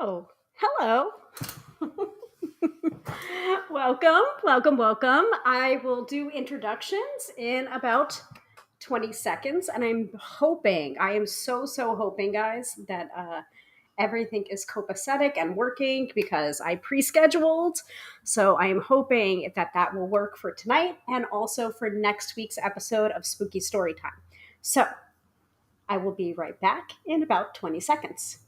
Oh, hello. Welcome. I will do introductions in about 20 seconds. And I am so hoping, guys, that everything is copacetic and working because I pre scheduled. So I am hoping that that will work for tonight and also for next week's episode of Spooky Storytime. So I will be right back in about 20 seconds.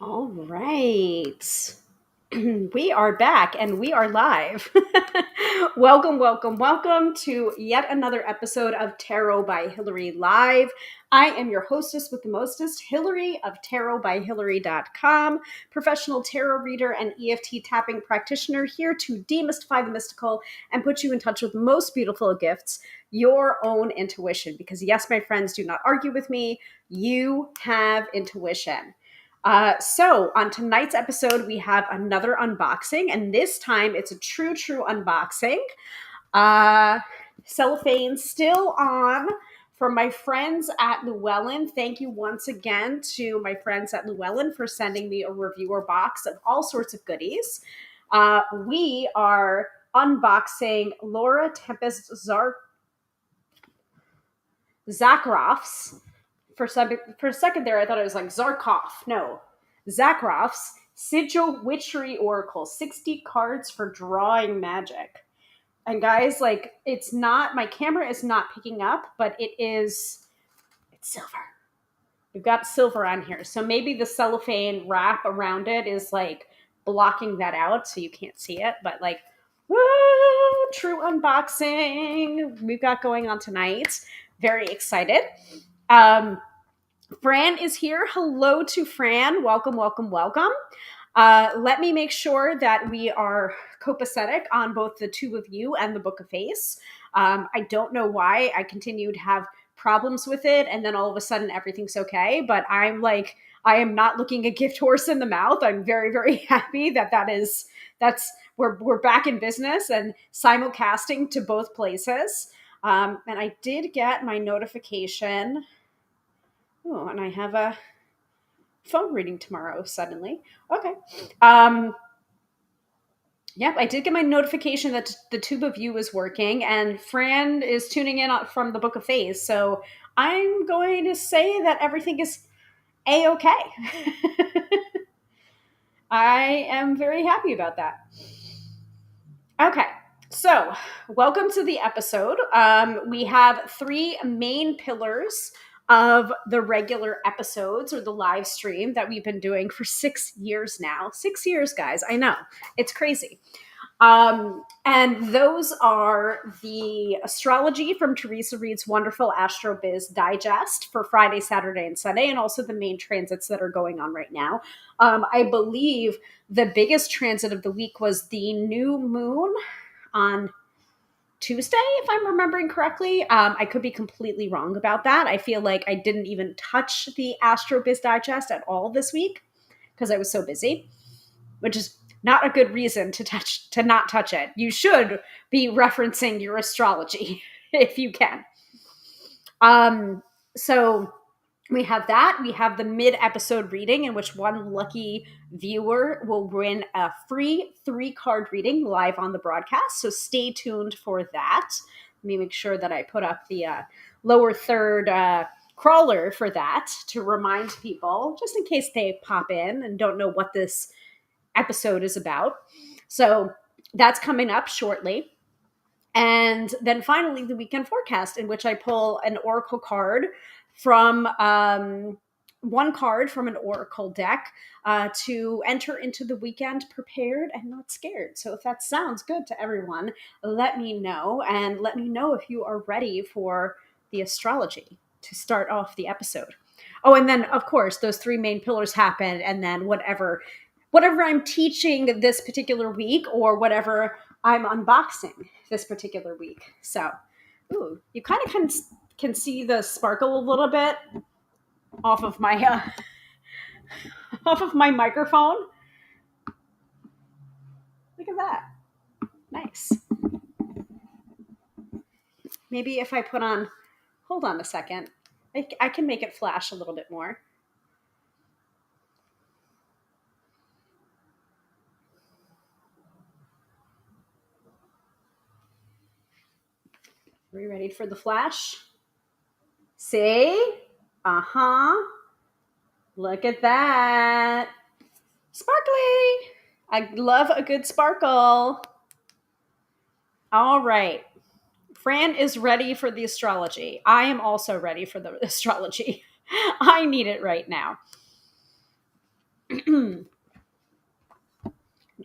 All right. We are back and we are live. Welcome to yet another episode of Tarot by Hilary Live. I am your hostess with the mostest, Hilary of tarotbyhilary.com, professional tarot reader and EFT tapping practitioner here to demystify the mystical and put you in touch with the most beautiful of gifts, your own intuition. Because yes, my friends, do not argue with me. You have intuition. So on tonight's episode, we have another unboxing, and this time it's a true unboxing. Cellophane still on from my friends at Llewellyn. Thank you once again to my friends at Llewellyn for sending me a reviewer box of all sorts of goodies. We are unboxing Laura Tempest Zakharov's. For a second there, I thought it was like Zarkov. No, Zakharov's Sigil Witchery Oracle, 60 cards for drawing magic. And guys, like, it's not, my camera is not picking up, but it's silver. We've got silver on here. So maybe the cellophane wrap around it is like blocking that out so you can't see it. But like, woo, true unboxing we've got going on tonight. Very excited. Fran is here. Hello to Fran. Welcome. Let me make sure that we are copacetic on both the two of you and the Book of Face. I don't know why I continue to have problems with it, and then all of a sudden everything's okay. But I am not looking a gift horse in the mouth. I'm very happy that's we're back in business and simulcasting to both places. And I did get my notification. Oh, and I have a phone reading tomorrow suddenly. Okay. Yep, I did get my notification that the tube of you is working, and Fran is tuning in from the Book of Face. So I'm going to say that everything is A-okay. I am very happy about that. Okay. So, welcome to the episode. We have three main pillars of the regular episodes or the live stream that we've been doing for 6 years now. 6 years, guys. I know. It's crazy. And those are the astrology from Teresa Reed's wonderful Astro Biz Digest for Friday, Saturday, and Sunday, and also the main transits that are going on right now. I believe the biggest transit of the week was the new moon on Tuesday, if I'm remembering correctly. I could be completely wrong about that. I feel like I didn't even touch the Astro Biz Digest at all this week because I was so busy, which is not a good reason to not touch it. You should be referencing your astrology if you can. So we have that. We have the mid-episode reading in which one lucky viewer will win a free 3-card reading live on the broadcast. So stay tuned for that. Let me make sure that I put up the lower third crawler for that to remind people, just in case they pop in and don't know what this episode is about. So that's coming up shortly. And then finally, the weekend forecast, in which I pull an oracle card from one card from an oracle deck to enter into the weekend prepared and not scared. So if that sounds good to everyone, let me know, and let me know if you are ready for the astrology. to start off the episode. Oh, and then of course those three main pillars happen, and then whatever I'm teaching this particular week or whatever I'm unboxing this particular week. So, ooh, you kind of can see the sparkle a little bit off of my off of my microphone. Look at that. Nice. Maybe if I put on, hold on a second, I can make it flash a little bit more. Are you ready for the flash? See? Uh-huh. Look at that. Sparkly. I love a good sparkle. All right. Fran is ready for the astrology. I am also ready for the astrology. I need it right now.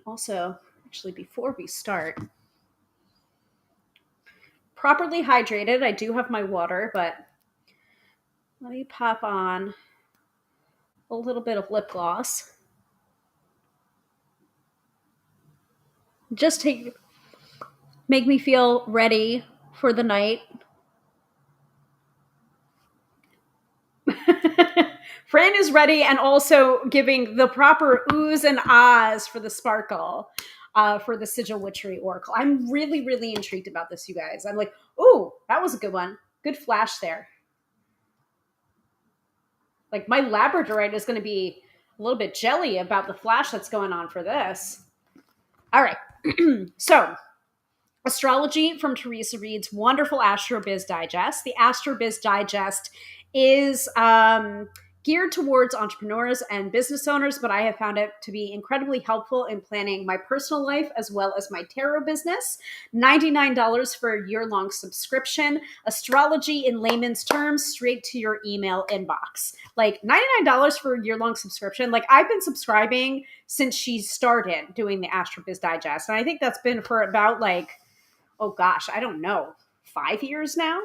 Also, actually, before we start, properly hydrated. I do have my water, but let me pop on a little bit of lip gloss. Just to make me feel ready for the night. Fran is ready and also giving the proper oohs and ahs for the sparkle for the Sigil Witchery Oracle. I'm really, really intrigued about this, you guys. I'm like, ooh, that was a good one. Good flash there. Like my Labradorite is going to be a little bit jelly about the flash that's going on for this. All right. So, astrology from Teresa Reed's wonderful AstroBiz Digest. The AstroBiz Digest is geared towards entrepreneurs and business owners, but I have found it to be incredibly helpful in planning my personal life as well as my tarot business. $99 for a year-long subscription. Astrology in layman's terms, straight to your email inbox. Like $99 for a year-long subscription. Like I've been subscribing since she started doing the AstroBiz Digest. And I think that's been for about like, oh gosh, I don't know, 5 years now?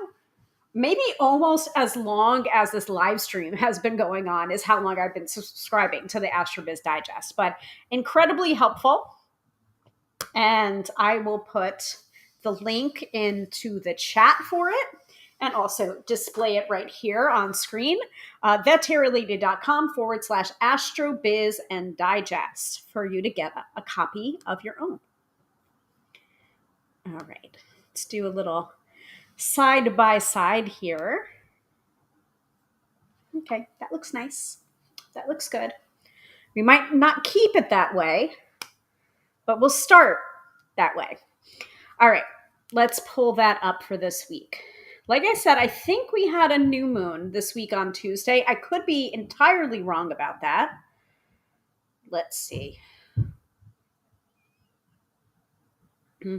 Maybe almost as long as this live stream has been going on is how long I've been subscribing to the AstroBiz Digest, but incredibly helpful. And I will put the link into the chat for it and also display it right here on screen. thetarolady.com/astrobiz and digest for you to get a copy of your own. All right, let's do a little side by side here. Okay, that looks nice. That looks good. We might not keep it that way, but we'll start that way. All right, let's pull that up for this week. Like I said, I think we had a new moon this week on Tuesday. I could be entirely wrong about that. Let's see. The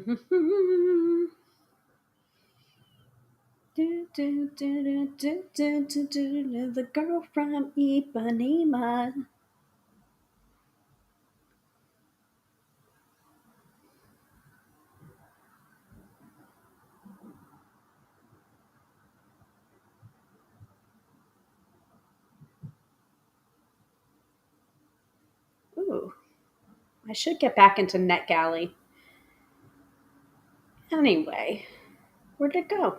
girl from Ipanema. Ooh, I should get back into NetGalley. Anyway, where'd it go?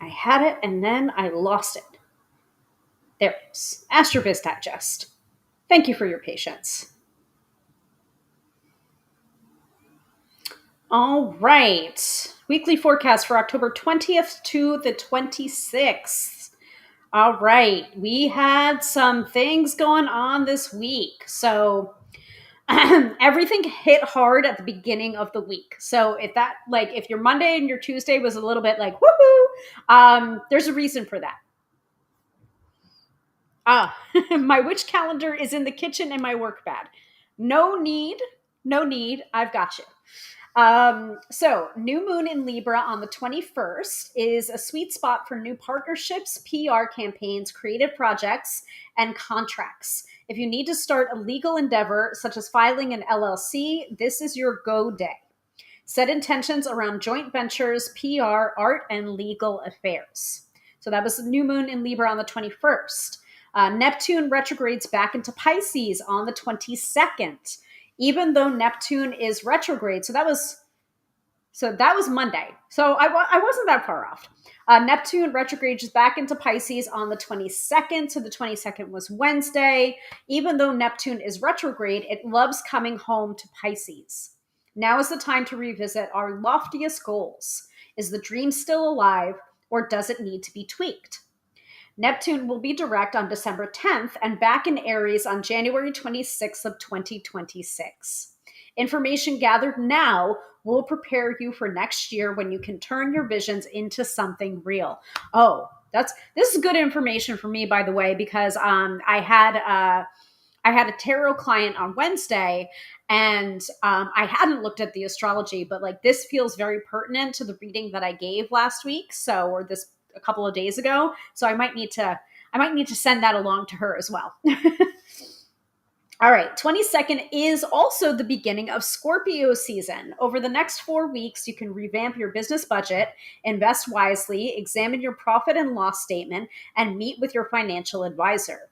I had it and then I lost it. There it is. AstroBiz Digest. Thank you for your patience. All right. Weekly forecast for October 20th to the 26th. All right. We had some things going on this week. So everything hit hard at the beginning of the week. So if your Monday and your Tuesday was a little bit like, woohoo, there's a reason for that. My witch calendar is in the kitchen in my work bag. No need. I've got you. So new moon in Libra on the 21st is a sweet spot for new partnerships, PR campaigns, creative projects, and contracts. If you need to start a legal endeavor, such as filing an LLC, this is your go day. Set intentions around joint ventures, PR, art, and legal affairs. So that was the new moon in Libra on the 21st. Neptune retrogrades back into Pisces on the 22nd, even though Neptune is retrograde. So that was Monday. So I wasn't that far off. Neptune retrogrades back into Pisces on the 22nd. So the 22nd was Wednesday. Even though Neptune is retrograde, it loves coming home to Pisces. Now is the time to revisit our loftiest goals. Is the dream still alive, or does it need to be tweaked? Neptune will be direct on December 10th and back in Aries on January 26th of 2026. Information gathered now will prepare you for next year when you can turn your visions into something real. Oh, this is good information for me, by the way, because I had a tarot client on Wednesday, and I hadn't looked at the astrology, but like this feels very pertinent to the reading that I gave last week, or this a couple of days ago. So I might need to send that along to her as well. All right, 22nd is also the beginning of Scorpio season. Over the next 4 weeks, you can revamp your business budget, invest wisely, examine your profit and loss statement, and meet with your financial advisor.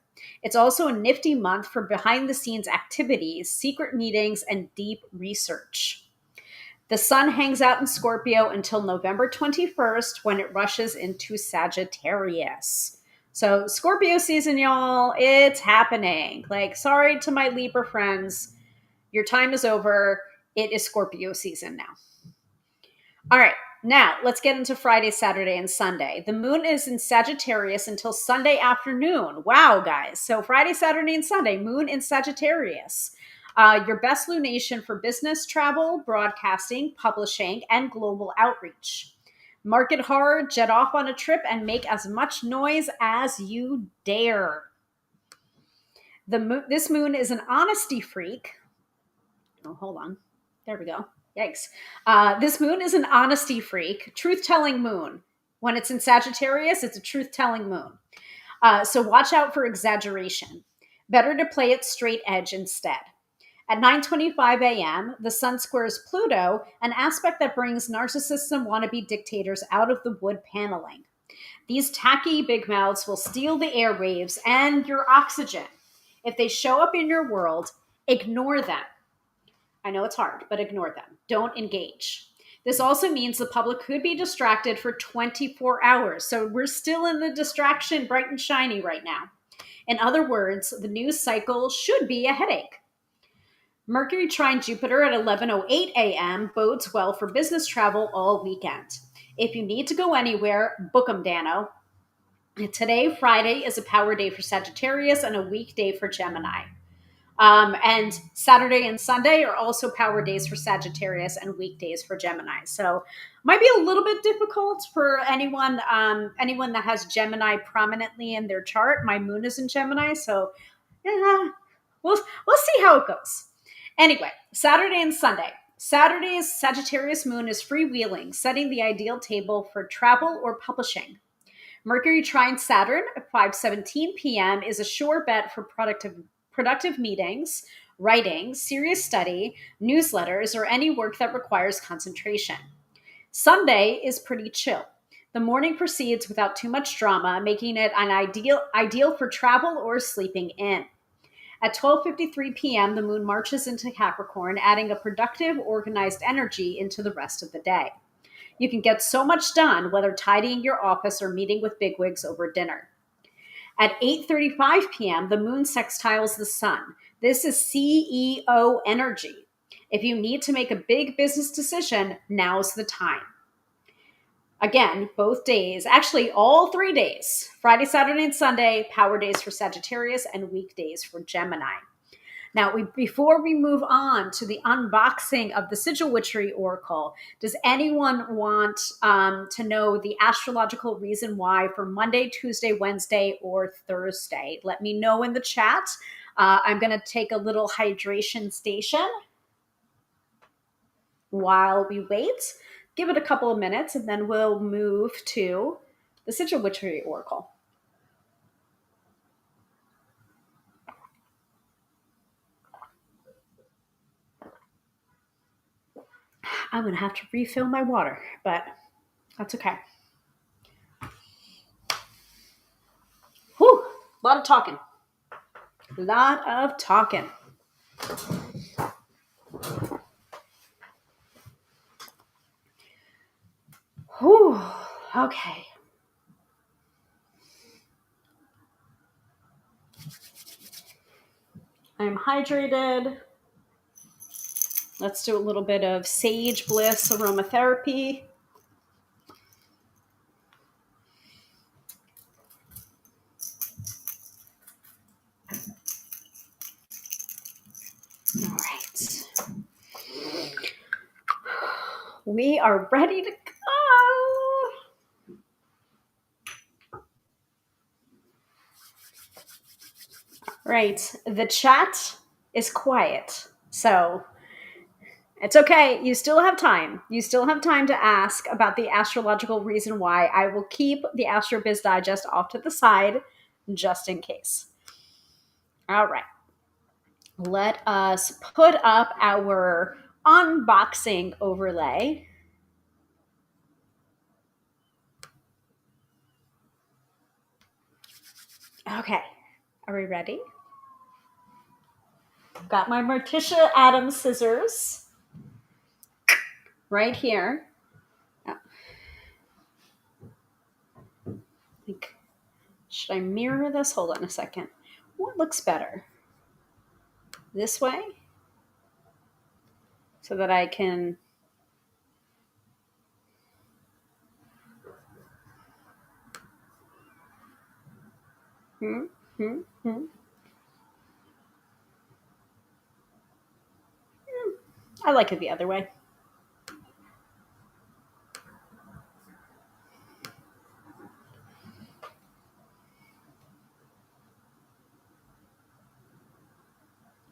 It's also a nifty month for behind the scenes activities, secret meetings, and deep research. The sun hangs out in Scorpio until November 21st when it rushes into Sagittarius. So Scorpio season, y'all, it's happening. Like, sorry to my Libra friends. Your time is over. It is Scorpio season now. All right. Now, let's get into Friday, Saturday, and Sunday. The moon is in Sagittarius until Sunday afternoon. Wow, guys. So Friday, Saturday, and Sunday, moon in Sagittarius. Your best lunation for business, travel, broadcasting, publishing, and global outreach. Mark it hard, jet off on a trip, and make as much noise as you dare. This moon is an honesty freak. Oh, hold on. There we go. Yikes. This moon is an honesty freak, truth-telling moon. When it's in Sagittarius, it's a truth-telling moon. So watch out for exaggeration. Better to play it straight edge instead. At 9:25 a.m., the sun squares Pluto, an aspect that brings narcissists and wannabe dictators out of the wood paneling. These tacky big mouths will steal the airwaves and your oxygen. If they show up in your world, ignore them. I know it's hard, but ignore them. Don't engage. This also means the public could be distracted for 24 hours. So we're still in the distraction bright and shiny right now. In other words, the news cycle should be a headache. Mercury trine Jupiter at 11:08 a.m. bodes well for business travel all weekend. If you need to go anywhere, book 'em, Dano. Today, Friday, is a power day for Sagittarius and a weekday for Gemini. And Saturday and Sunday are also power days for Sagittarius and weekdays for Gemini. So might be a little bit difficult for anyone that has Gemini prominently in their chart. My moon is in Gemini, so yeah, we'll see how it goes. Anyway, Saturday and Sunday. Saturday's Sagittarius moon is freewheeling, setting the ideal table for travel or publishing. Mercury trine Saturn at 5:17 p.m. is a sure bet for productive meetings, writing, serious study, newsletters, or any work that requires concentration. Sunday is pretty chill. The morning proceeds without too much drama, making it an ideal for travel or sleeping in. At 12:53 p.m., the moon marches into Capricorn, adding a productive, organized energy into the rest of the day. You can get so much done, whether tidying your office or meeting with bigwigs over dinner. At 8:35 p.m., the moon sextiles the sun. This is CEO energy. If you need to make a big business decision, now's the time. Again, both days, actually all 3 days, Friday, Saturday, and Sunday, power days for Sagittarius and weekdays for Gemini. Now, before we move on to the unboxing of the Sigil Witchery Oracle, does anyone want to know the astrological reason why for Monday, Tuesday, Wednesday, or Thursday? Let me know in the chat. I'm going to take a little hydration station while we wait. Give it a couple of minutes, and then we'll move to the Sigil Witchery Oracle. I'm going to have to refill my water, but that's okay. Whew, a lot of talking. A lot of talking. Whew, okay. I'm hydrated. Let's do a little bit of Sage Bliss aromatherapy. All right. We are ready to go. Right. The chat is quiet. So it's okay. You still have time. You still have time to ask about the astrological reason why. I will keep the AstroBiz Digest off to the side just in case. All right. Let us put up our unboxing overlay. Okay. Are we ready? Got my Morticia Adams scissors right here. Should I mirror this? Hold on a second. What looks better? This way? So that I can... I like it the other way.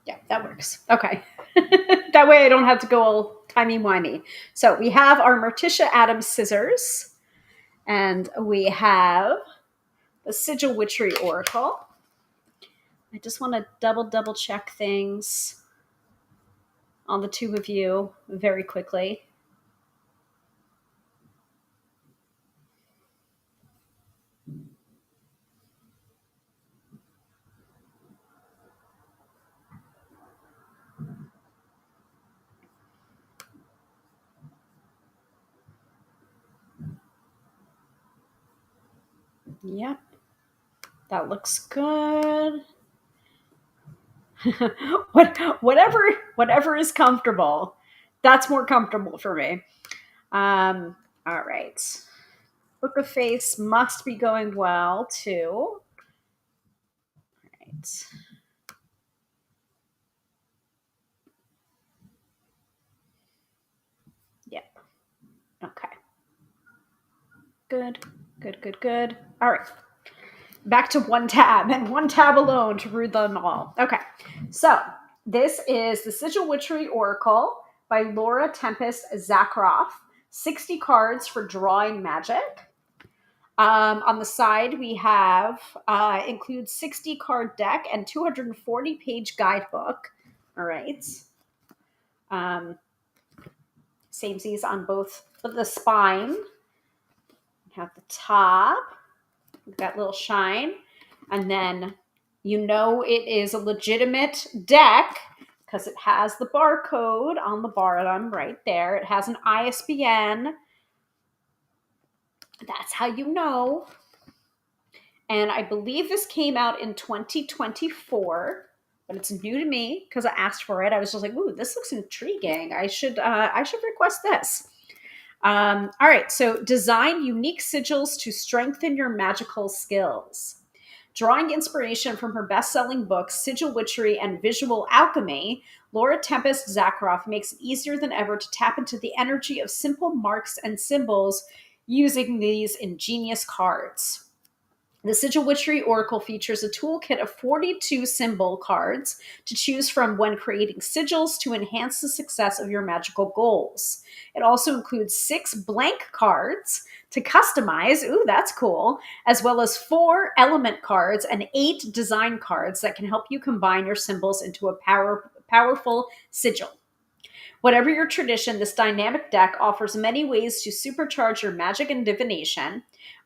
Yeah, that works. Okay. That way I don't have to go all timey-wimey. So we have our Morticia Adams scissors, and we have the Sigil Witchery Oracle. I just want to double check things on the two of you very quickly. Yep. That looks good. whatever is comfortable. That's more comfortable for me. All right. Book of Face must be going well too. All right. Yep. Okay. Good. All right. Back to one tab and one tab alone to read them all. Okay. So this is the Sigil Witchery Oracle by Laura Tempest Zakroff. 60 cards for drawing magic. On the side, we have includes 60 card deck and 240 page guidebook. All right. Samesies on both of the spine. Have the top. That little shine. And then you know it is a legitimate deck because it has the barcode on the bottom right there. It has an ISBN. That's how you know. And I believe this came out in 2024, but it's new to me because I asked for it. I was just like, ooh, this looks intriguing. I should request this. All right, so design unique sigils to strengthen your magical skills. Drawing inspiration from her best-selling books, Sigil Witchery and Visual Alchemy, Laura Tempest Zakroff makes it easier than ever to tap into the energy of simple marks and symbols using these ingenious cards. The Sigil Witchery Oracle features a toolkit of 42 symbol cards to choose from when creating sigils to enhance the success of your magical goals. It also includes 6 blank cards to customize, ooh, that's cool, as well as 4 element cards and 8 design cards that can help you combine your symbols into a powerful sigil. Whatever your tradition, this dynamic deck offers many ways to supercharge your magic and divination,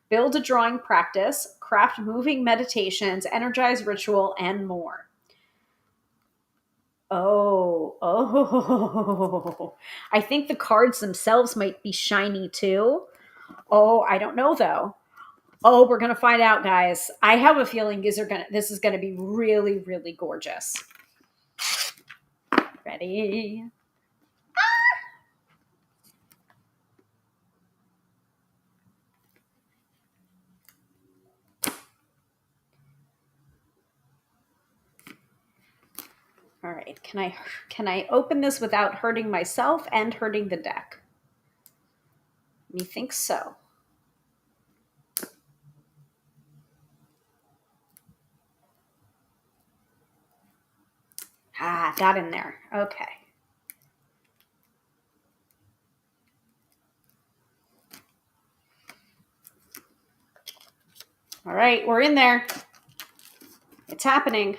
build a drawing practice, craft moving meditations, energize ritual, and more. Oh. I think the cards themselves might be shiny too. Oh, I don't know though. Oh, we're gonna find out, guys. I have a feeling this is gonna be really, really gorgeous. Ready? All right. Can I open this without hurting myself and hurting the deck? Methinks so. Ah, got in there. Okay. All right, we're in there. It's happening.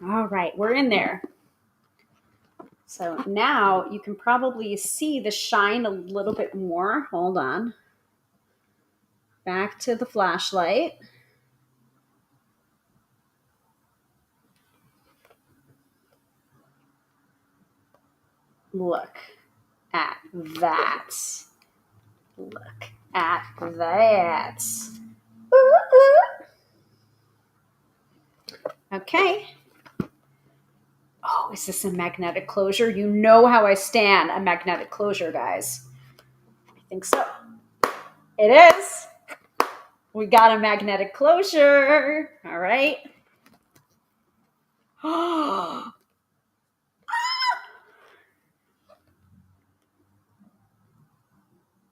All right, we're in there. So now you can probably see the shine a little bit more. Hold on. Back to the flashlight. Look at that. Look at that. Okay. Oh, is this a magnetic closure? You know how I stand a magnetic closure, guys. I think so. It is. We got a magnetic closure. All right.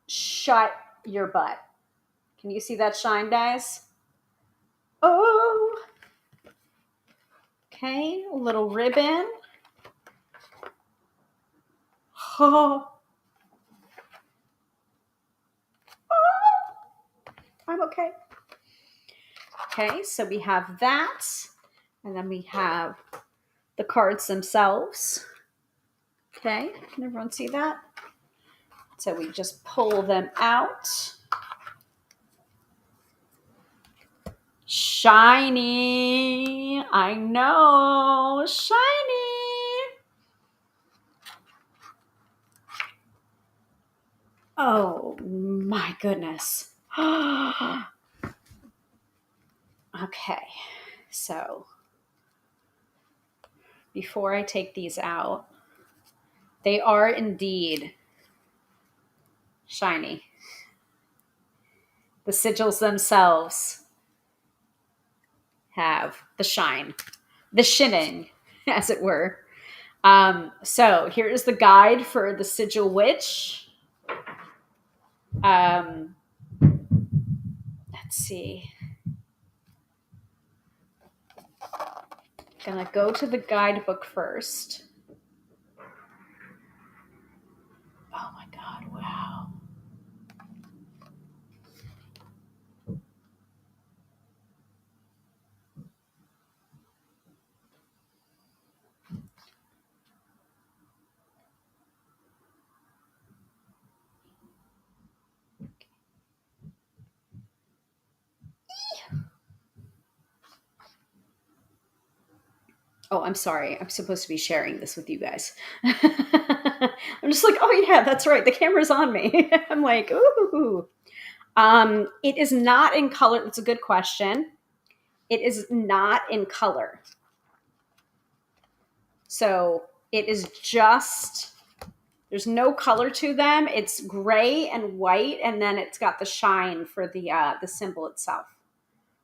Shut your butt. Can you see that shine, guys? Oh. Okay, a little ribbon. Oh. I'm okay. Okay, so we have that. And then we have the cards themselves. Okay, can everyone see that? So we just pull them out. Shiny. I know. Shiny. Oh my goodness. Okay, so before I take these out, they are indeed shiny. The sigils themselves have the shine, the shinning, as it were. So here's the guide for the Sigil Witch. Let's see. Gonna go to the guidebook first. Oh my God, wow. Oh, I'm sorry. I'm supposed to be sharing this with you guys. I'm just like, oh yeah, that's right. The camera's on me. I'm like, ooh. It is not in color. That's a good question. It is not in color. So it is just, there's no color to them. It's gray and white, and then it's got the shine for the symbol itself.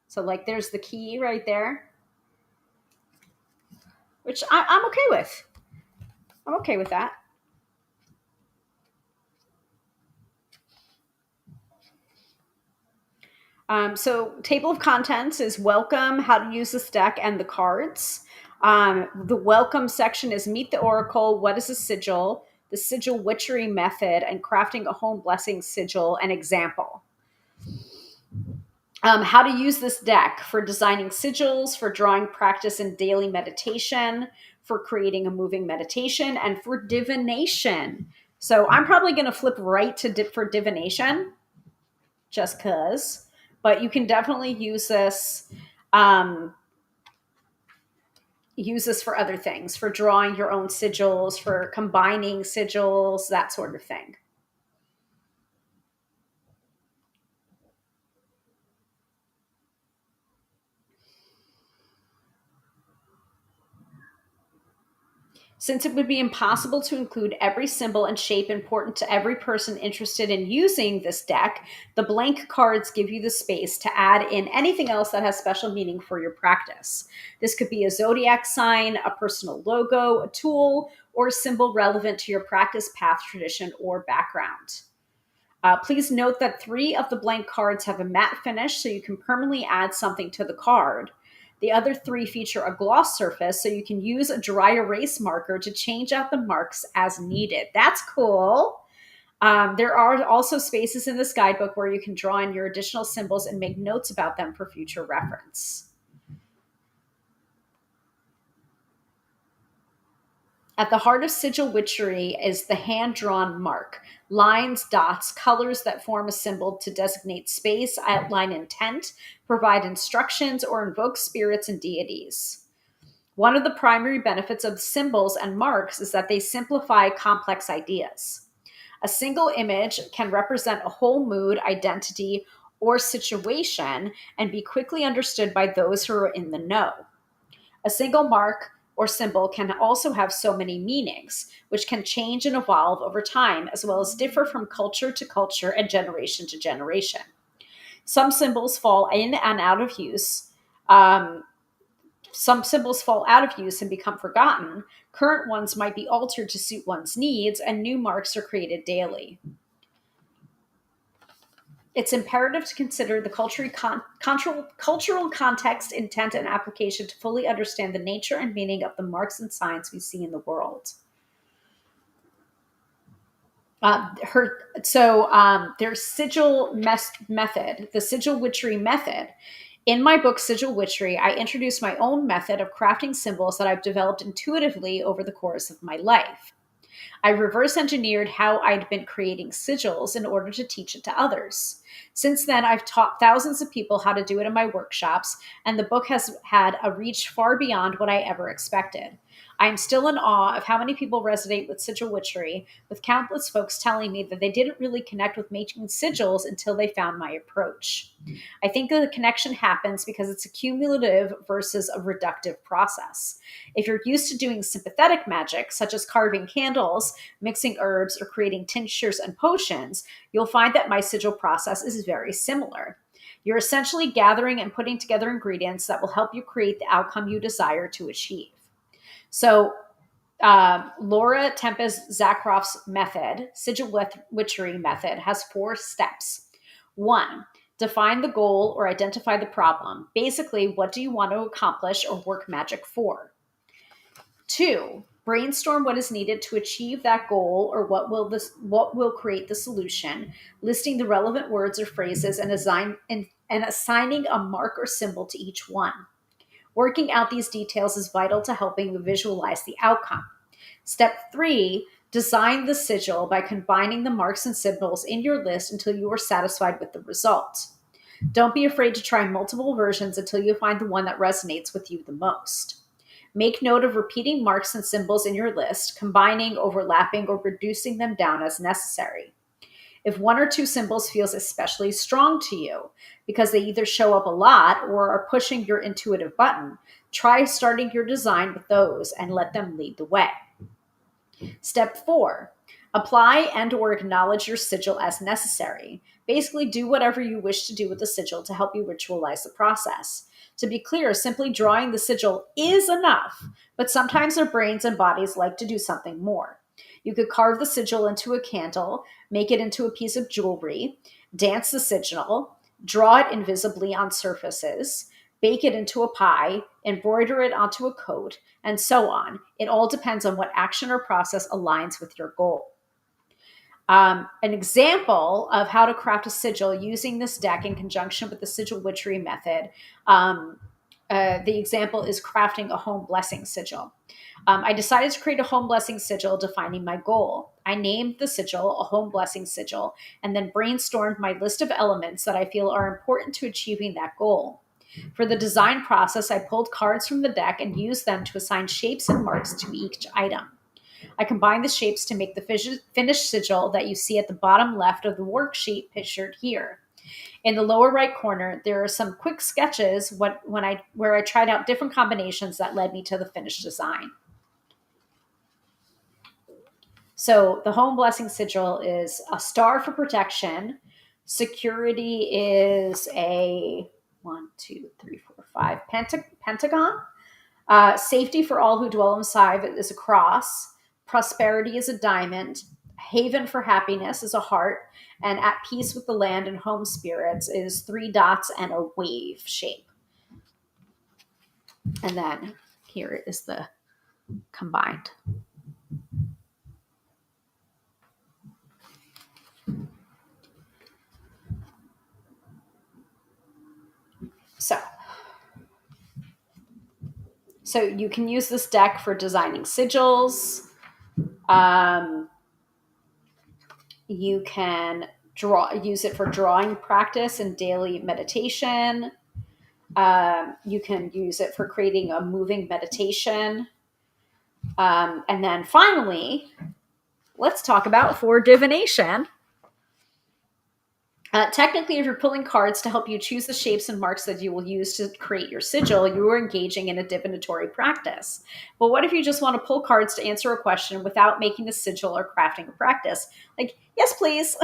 So like there's the key right there, which I'm okay with. I'm okay with that. So table of contents is welcome, how to use this deck, and the cards. The welcome section is Meet the Oracle, what is a sigil, the Sigil Witchery method, and crafting a home blessing sigil, an example. How to use this deck for designing sigils, for drawing practice in daily meditation, for creating a moving meditation, and for divination. So I'm probably going to flip right to for divination, just because. But you can definitely use this. Use this for other things, for drawing your own sigils, for combining sigils, that sort of thing. Since it would be impossible to include every symbol and shape important to every person interested in using this deck, the blank cards give you the space to add in anything else that has special meaning for your practice. This could be a zodiac sign, a personal logo, a tool, or a symbol relevant to your practice path, tradition, or background. Please note that 3 of the blank cards have a matte finish, so you can permanently add something to the card. The other 3 feature a gloss surface, so you can use a dry erase marker to change out the marks as needed. That's cool. There are also spaces in this guidebook where you can draw in your additional symbols and make notes about them for future reference. At the heart of sigil witchery is the hand-drawn mark. Lines, dots, colors that form a symbol to designate space, outline intent, provide instructions, or invoke spirits and deities. One of the primary benefits of symbols and marks is that they simplify complex ideas. A single image can represent a whole mood, identity, or situation and be quickly understood by those who are in the know. A single mark or symbol can also have so many meanings, which can change and evolve over time, as well as differ from culture to culture and generation to generation. Some symbols fall in and out of use. Some symbols fall out of use and become forgotten. Current ones might be altered to suit one's needs, and new marks are created daily. It's imperative to consider the cultural context, intent, and application to fully understand the nature and meaning of the marks and signs we see in the world. There's sigil method, the sigil witchery method. In my book, Sigil Witchery, I introduce my own method of crafting symbols that I've developed intuitively over the course of my life. I reverse engineered how I'd been creating sigils in order to teach it to others. Since then, I've taught thousands of people how to do it in my workshops, and the book has had a reach far beyond what I ever expected. I am still in awe of how many people resonate with sigil witchery, with countless folks telling me that they didn't really connect with making sigils until they found my approach. I think the connection happens because it's a cumulative versus a reductive process. If you're used to doing sympathetic magic, such as carving candles, mixing herbs, or creating tinctures and potions, you'll find that my sigil process is very similar. You're essentially gathering and putting together ingredients that will help you create the outcome you desire to achieve. So, Laura Tempest Zakroff's method, Sigil Witchery method, has 4 steps. 1, define the goal or identify the problem. Basically, what do you want to accomplish or work magic for? 2, brainstorm what is needed to achieve that goal or what will create the solution, listing the relevant words or phrases and assigning a mark or symbol to each one. Working out these details is vital to helping you visualize the outcome. Step 3, design the sigil by combining the marks and symbols in your list until you are satisfied with the result. Don't be afraid to try multiple versions until you find the one that resonates with you the most. Make note of repeating marks and symbols in your list, combining, overlapping, or reducing them down as necessary. If 1 or 2 symbols feels especially strong to you because they either show up a lot or are pushing your intuitive button, try starting your design with those and let them lead the way. Step 4, apply and or acknowledge your sigil as necessary. Basically, do whatever you wish to do with the sigil to help you ritualize the process. To be clear, simply drawing the sigil is enough, but sometimes our brains and bodies like to do something more. You could carve the sigil into a candle, make it into a piece of jewelry, dance the sigil, draw it invisibly on surfaces, bake it into a pie, embroider it onto a coat, and so on. It all depends on what action or process aligns with your goal. An example of how to craft a sigil using this deck in conjunction with the Sigil Witchery method. The example is crafting a home blessing sigil. I decided to create a home blessing sigil defining my goal. I named the sigil a home blessing sigil and then brainstormed my list of elements that I feel are important to achieving that goal. For the design process, I pulled cards from the deck and used them to assign shapes and marks to each item. I combined the shapes to make the finished sigil that you see at the bottom left of the worksheet pictured here. In the lower right corner, there are some quick sketches where I tried out different combinations that led me to the finished design. So the home blessing sigil is a star for protection. Security is a pentagon. Safety for all who dwell inside is a cross. Prosperity is a diamond. Haven for happiness is a heart. And at peace with the land and home spirits is 3 dots and a wave shape. And then here is the combined. So you can use this deck for designing sigils. You can use it for drawing practice and daily meditation. You can use it for creating a moving meditation. And then finally, let's talk about for divination. Technically, if you're pulling cards to help you choose the shapes and marks that you will use to create your sigil, you are engaging in a divinatory practice. But what if you just want to pull cards to answer a question without making a sigil or crafting a practice? Like, yes, please.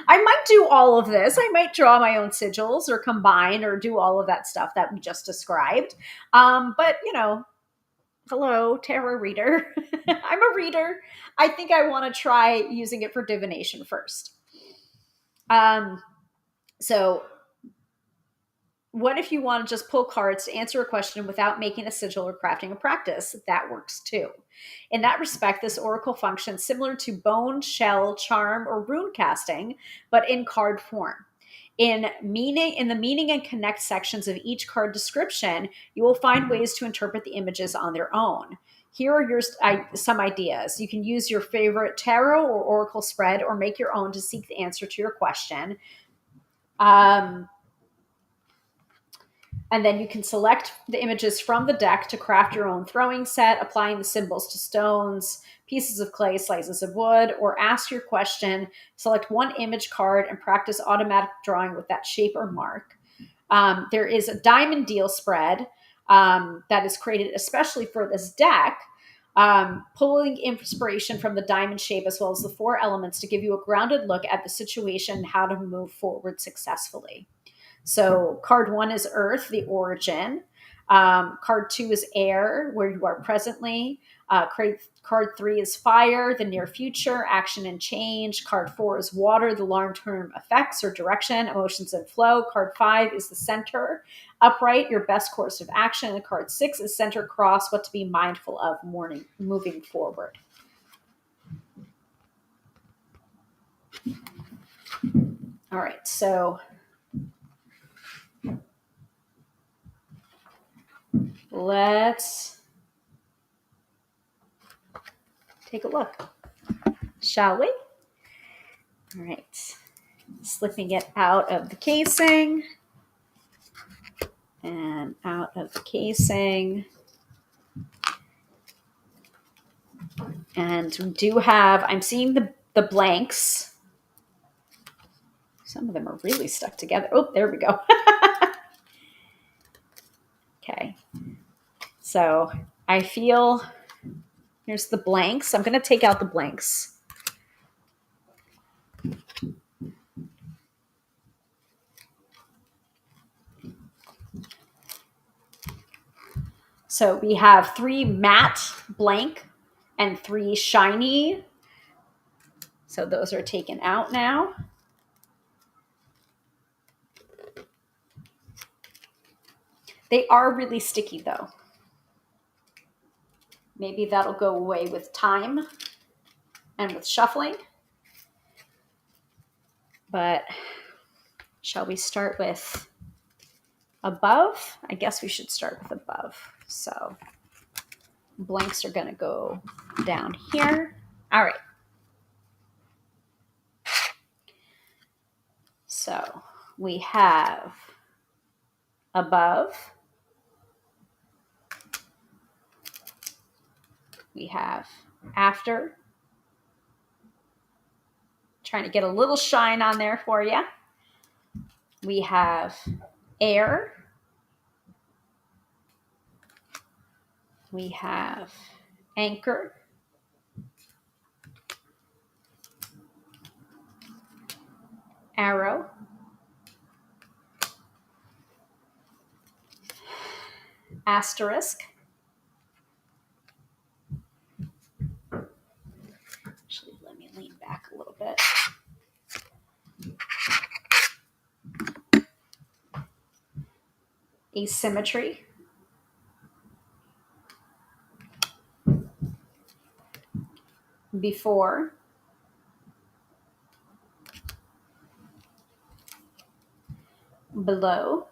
I might do all of this. I might draw my own sigils or combine or do all of that stuff that we just described. But, hello, tarot reader. I'm a reader. I think I want to try using it for divination first. So what if you want to just pull cards to answer a question without making a sigil or crafting a practice? That works too. In that respect, this oracle functions similar to bone, shell, charm, or rune casting, but in card form. In the meaning and connect sections of each card description, you will find ways to interpret the images on their own. Here are some ideas. You can use your favorite tarot or oracle spread or make your own to seek the answer to your question. And then you can select the images from the deck to craft your own throwing set, applying the symbols to stones, pieces of clay, slices of wood, or ask your question, select one image card, and practice automatic drawing with that shape or mark. There is a diamond deal spread that is created especially for this deck, pulling inspiration from the diamond shape as well as the 4 elements to give you a grounded look at the situation and how to move forward successfully. So card 1 is Earth, the origin. Card 2 is Air, where you are presently. Card 3 is Fire, the near future, action and change. Card 4 is Water, the long-term effects or direction, emotions and flow. Card 5 is the Center, upright, your best course of action. And card 6 is Center, cross, what to be mindful of moving forward. All right, so let's take a look, shall we? All right, slipping it out of the casing and out of the casing. And we do have, I'm seeing the blanks. Some of them are really stuck together. Oh, there we go. Okay. So I feel, here's the blanks. I'm going to take out the blanks. So we have 3 matte blank and 3 shiny. So those are taken out now. They are really sticky though. Maybe that'll go away with time and with shuffling. But shall we start with above? I guess we should start with above. So blanks are going to go down here. All right. So we have above. We have after. Trying to get a little shine on there for you. We have air. We have anchor. Arrow. Asterisk. Actually, let me lean back a little bit. Asymmetry. Before. Below.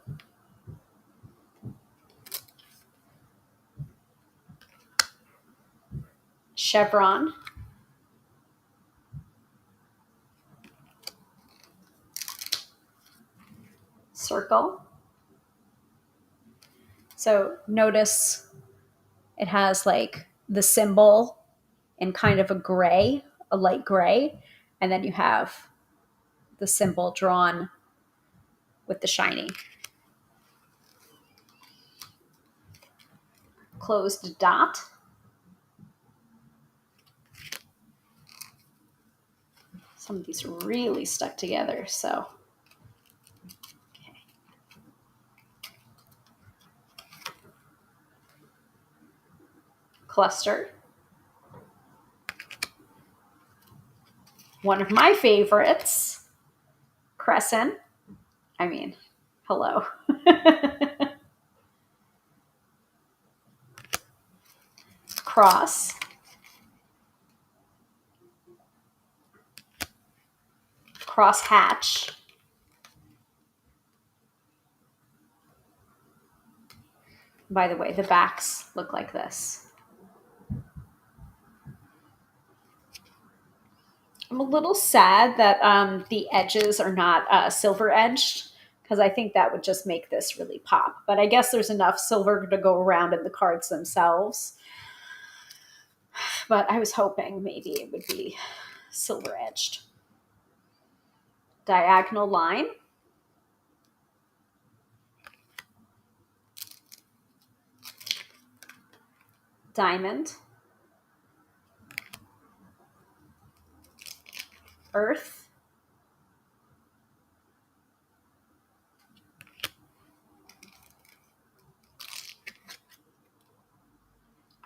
Chevron. Circle. So notice it has like the symbol in kind of a gray, a light gray, and then you have the symbol drawn with the shiny. Closed dot. Some of these really stuck together, so. Okay. Cluster. One of my favorites, crescent. I mean, hello. Cross. Cross hatch. By the way, the backs look like this. I'm a little sad that the edges are not silver edged, because I think that would just make this really pop. But I guess there's enough silver to go around in the cards themselves. But I was hoping maybe it would be silver edged. Diagonal line. Diamond. Earth.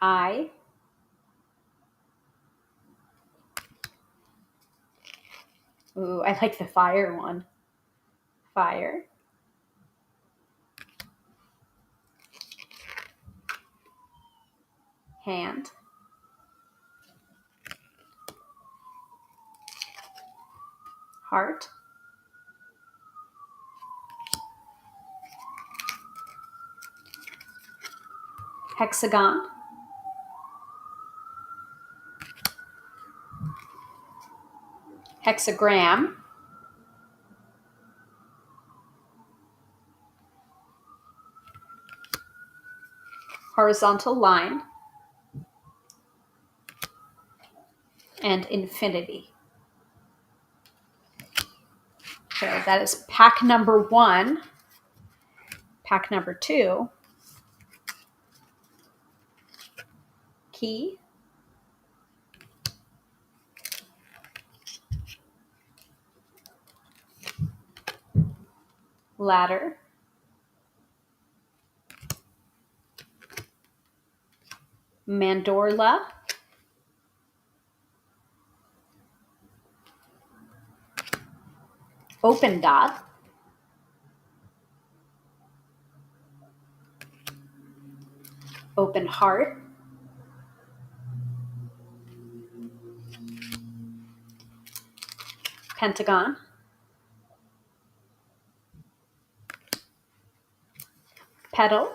Eye. Ooh, I like the fire one. Fire. Hand. Heart. Hexagon. Hexagram. Horizontal line. And infinity. So that is pack number 1. Pack number 2. Key. Ladder. Mandorla. Open dot. Open heart. Pentagon. Petal.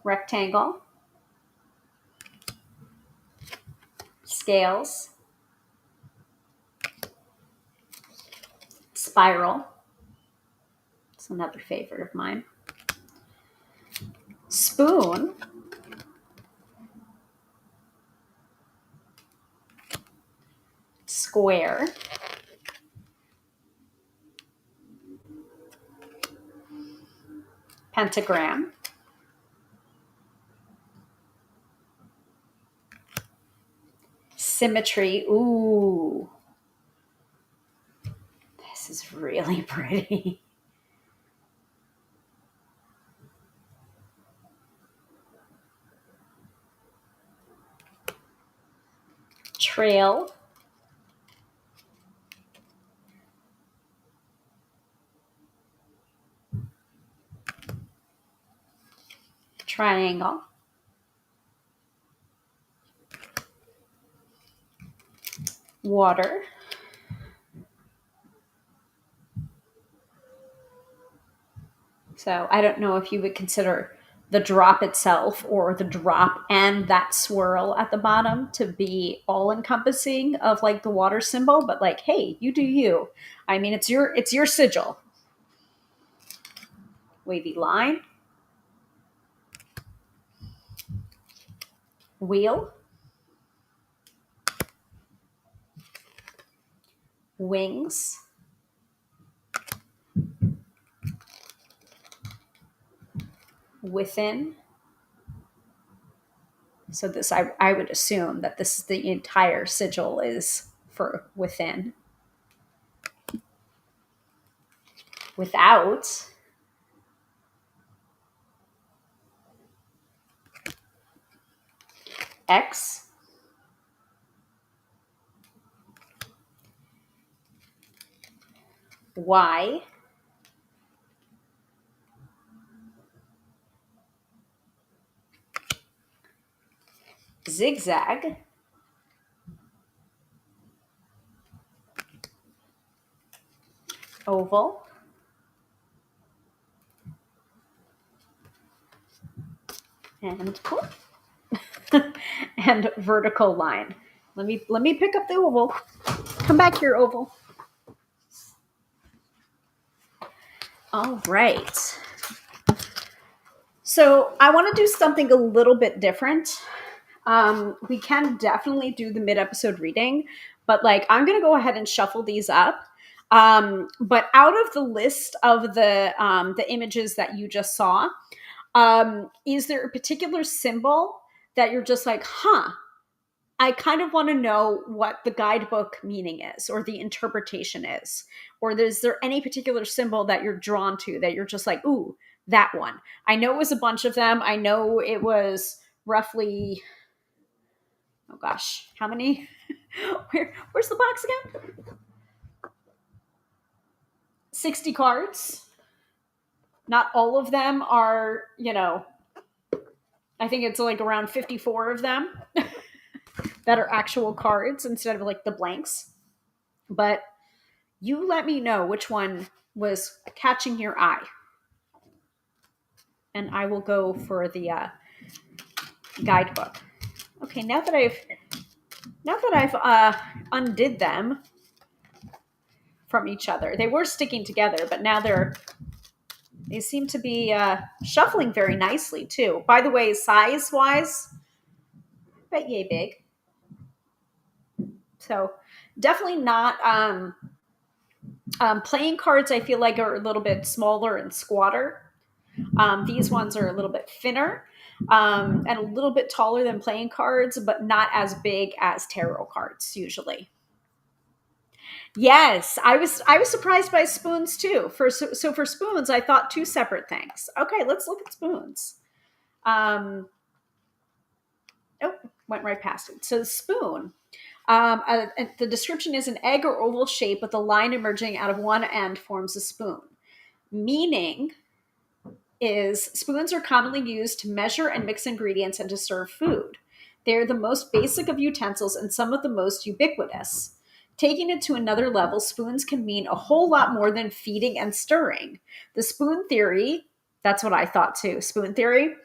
Rectangle. Scales. Spiral. It's another favorite of mine. Spoon. Square. Pentagram. Symmetry. Ooh. This is really pretty. Trail. Triangle. Water. So I don't know if you would consider the drop itself or the drop and that swirl at the bottom to be all encompassing of like the water symbol, but like, hey, you do you. I mean, it's your sigil. Wavy line. Wheel. Wings. Within. So this, I would assume that this is the entire sigil is for within. Without. X. Y. Zigzag. Oval. And cool. And vertical line. Let me pick up the oval. Come back here, oval. All right. So I want to do something a little bit different. We can definitely do the mid-episode reading, but like I'm gonna go ahead and shuffle these up. But out of the list of the images that you just saw, is there a particular symbol that you're just like, huh? I kind of want to know what the guidebook meaning is or the interpretation is. Or is there any particular symbol that you're drawn to that you're just like, ooh, that one? I know it was a bunch of them. I know it was roughly, oh gosh, how many? Where's the box again? 60 cards. Not all of them are, I think it's like around 54 of them that are actual cards instead of like the blanks. But you let me know which one was catching your eye. And I will go for the guidebook. Okay, now that I've undid them from each other, they were sticking together, but now they seem to be shuffling very nicely too. By the way, size wise, but yay big. So definitely not playing cards. I feel like are a little bit smaller and squatter. These ones are a little bit thinner and a little bit taller than playing cards, but not as big as tarot cards usually. Yes, I was surprised by spoons too. So for spoons, I thought two separate things. Okay, let's look at spoons. Oh, went right past it. So the spoon. The description is an egg or oval shape with a line emerging out of one end forms a spoon. Meaning is spoons are commonly used to measure and mix ingredients and to serve food. They are the most basic of utensils and some of the most ubiquitous. Taking it to another level, spoons can mean a whole lot more than feeding and stirring. The spoon theory, that's what I thought too, spoon theory,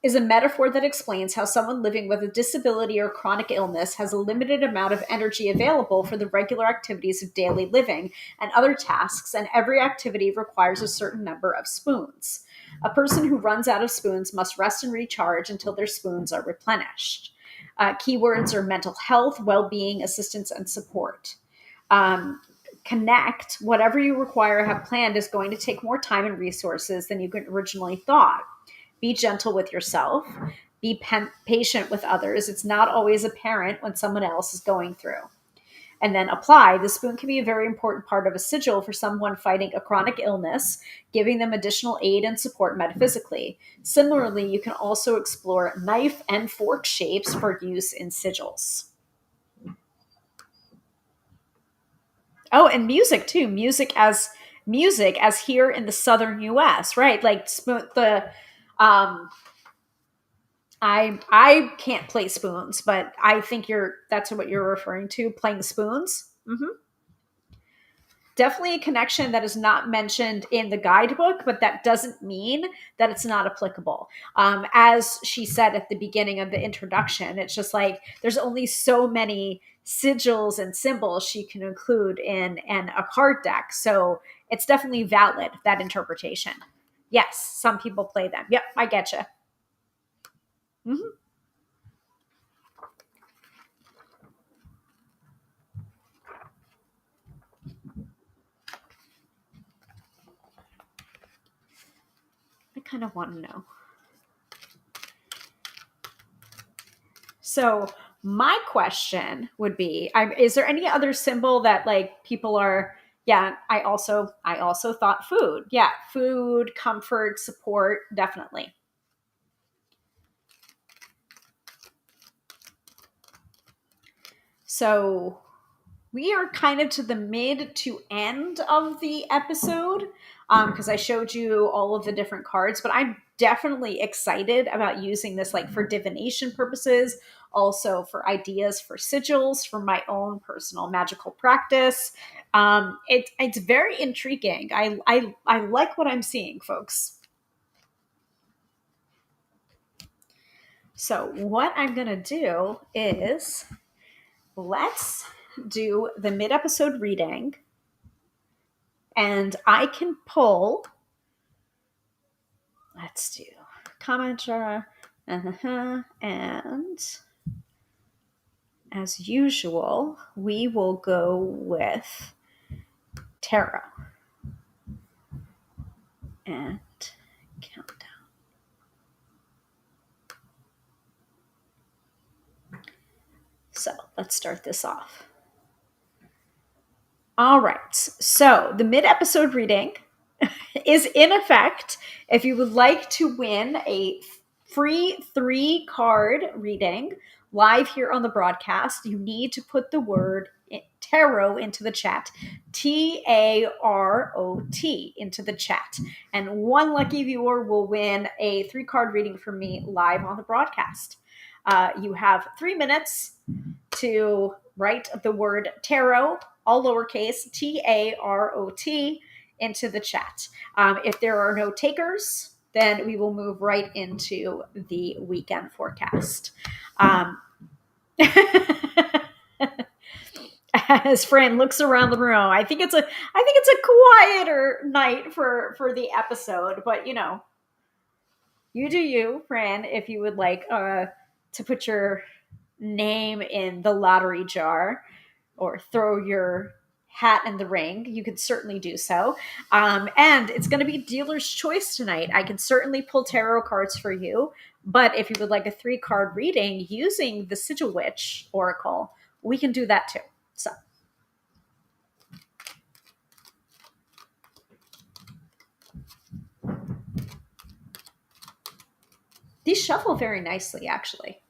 is a metaphor that explains how someone living with a disability or chronic illness has a limited amount of energy available for the regular activities of daily living and other tasks, and every activity requires a certain number of spoons. A person who runs out of spoons must rest and recharge until their spoons are replenished. Keywords are mental health, well-being, assistance, and support. Connect, whatever you require or have planned is going to take more time and resources than you originally thought. Be gentle with yourself. Be patient with others. It's not always apparent when someone else is going through. And then apply. The spoon can be a very important part of a sigil for someone fighting a chronic illness, giving them additional aid and support metaphysically. Similarly, you can also explore knife and fork shapes for use in sigils. Oh, and music too. Music as here in the southern US, right? Like I can't play spoons, but I think that's what you're referring to, playing spoons. Definitely a connection that is not mentioned in the guidebook, but that doesn't mean that it's not applicable. As she said at the beginning of the introduction, it's just like there's only so many sigils and symbols she can include in a card deck. So it's definitely valid, that interpretation. Yes, some people play them. Yep, I get you. Mm-hmm. I kind of want to know. So my question would be, is there any other symbol that like people are, yeah, I also thought food. Yeah, food, comfort, support, definitely. So we are kind of to the mid to end of the episode because I showed you all of the different cards, but I'm definitely excited about using this like for divination purposes, also for ideas for sigils, for my own personal magical practice. It's very intriguing. I like what I'm seeing, folks. So what I'm gonna do is let's do the mid-episode reading, and I can pull. Let's do comment jar, and as usual, we will go with tarot and countdown. So let's start this off. All right. So the mid-episode reading is in effect. If you would like to win a free 3-card reading live here on the broadcast, you need to put the word tarot into the chat. TAROT into the chat. And one lucky viewer will win a 3-card reading from me live on the broadcast. You have 3 minutes to write the word tarot, all lowercase, TAROT, into the chat. If there are no takers, then we will move right into the weekend forecast. As Fran looks around the room, I think it's a quieter night for the episode, but you know, you do you, Fran. If you would like to put your name in the lottery jar or throw your hat in the ring, you could certainly do so. And it's going to be dealer's choice tonight. I can certainly pull tarot cards for you, but if you would like a 3-card reading using the Sigil Witch Oracle, we can do that too. So these shuffle very nicely, actually.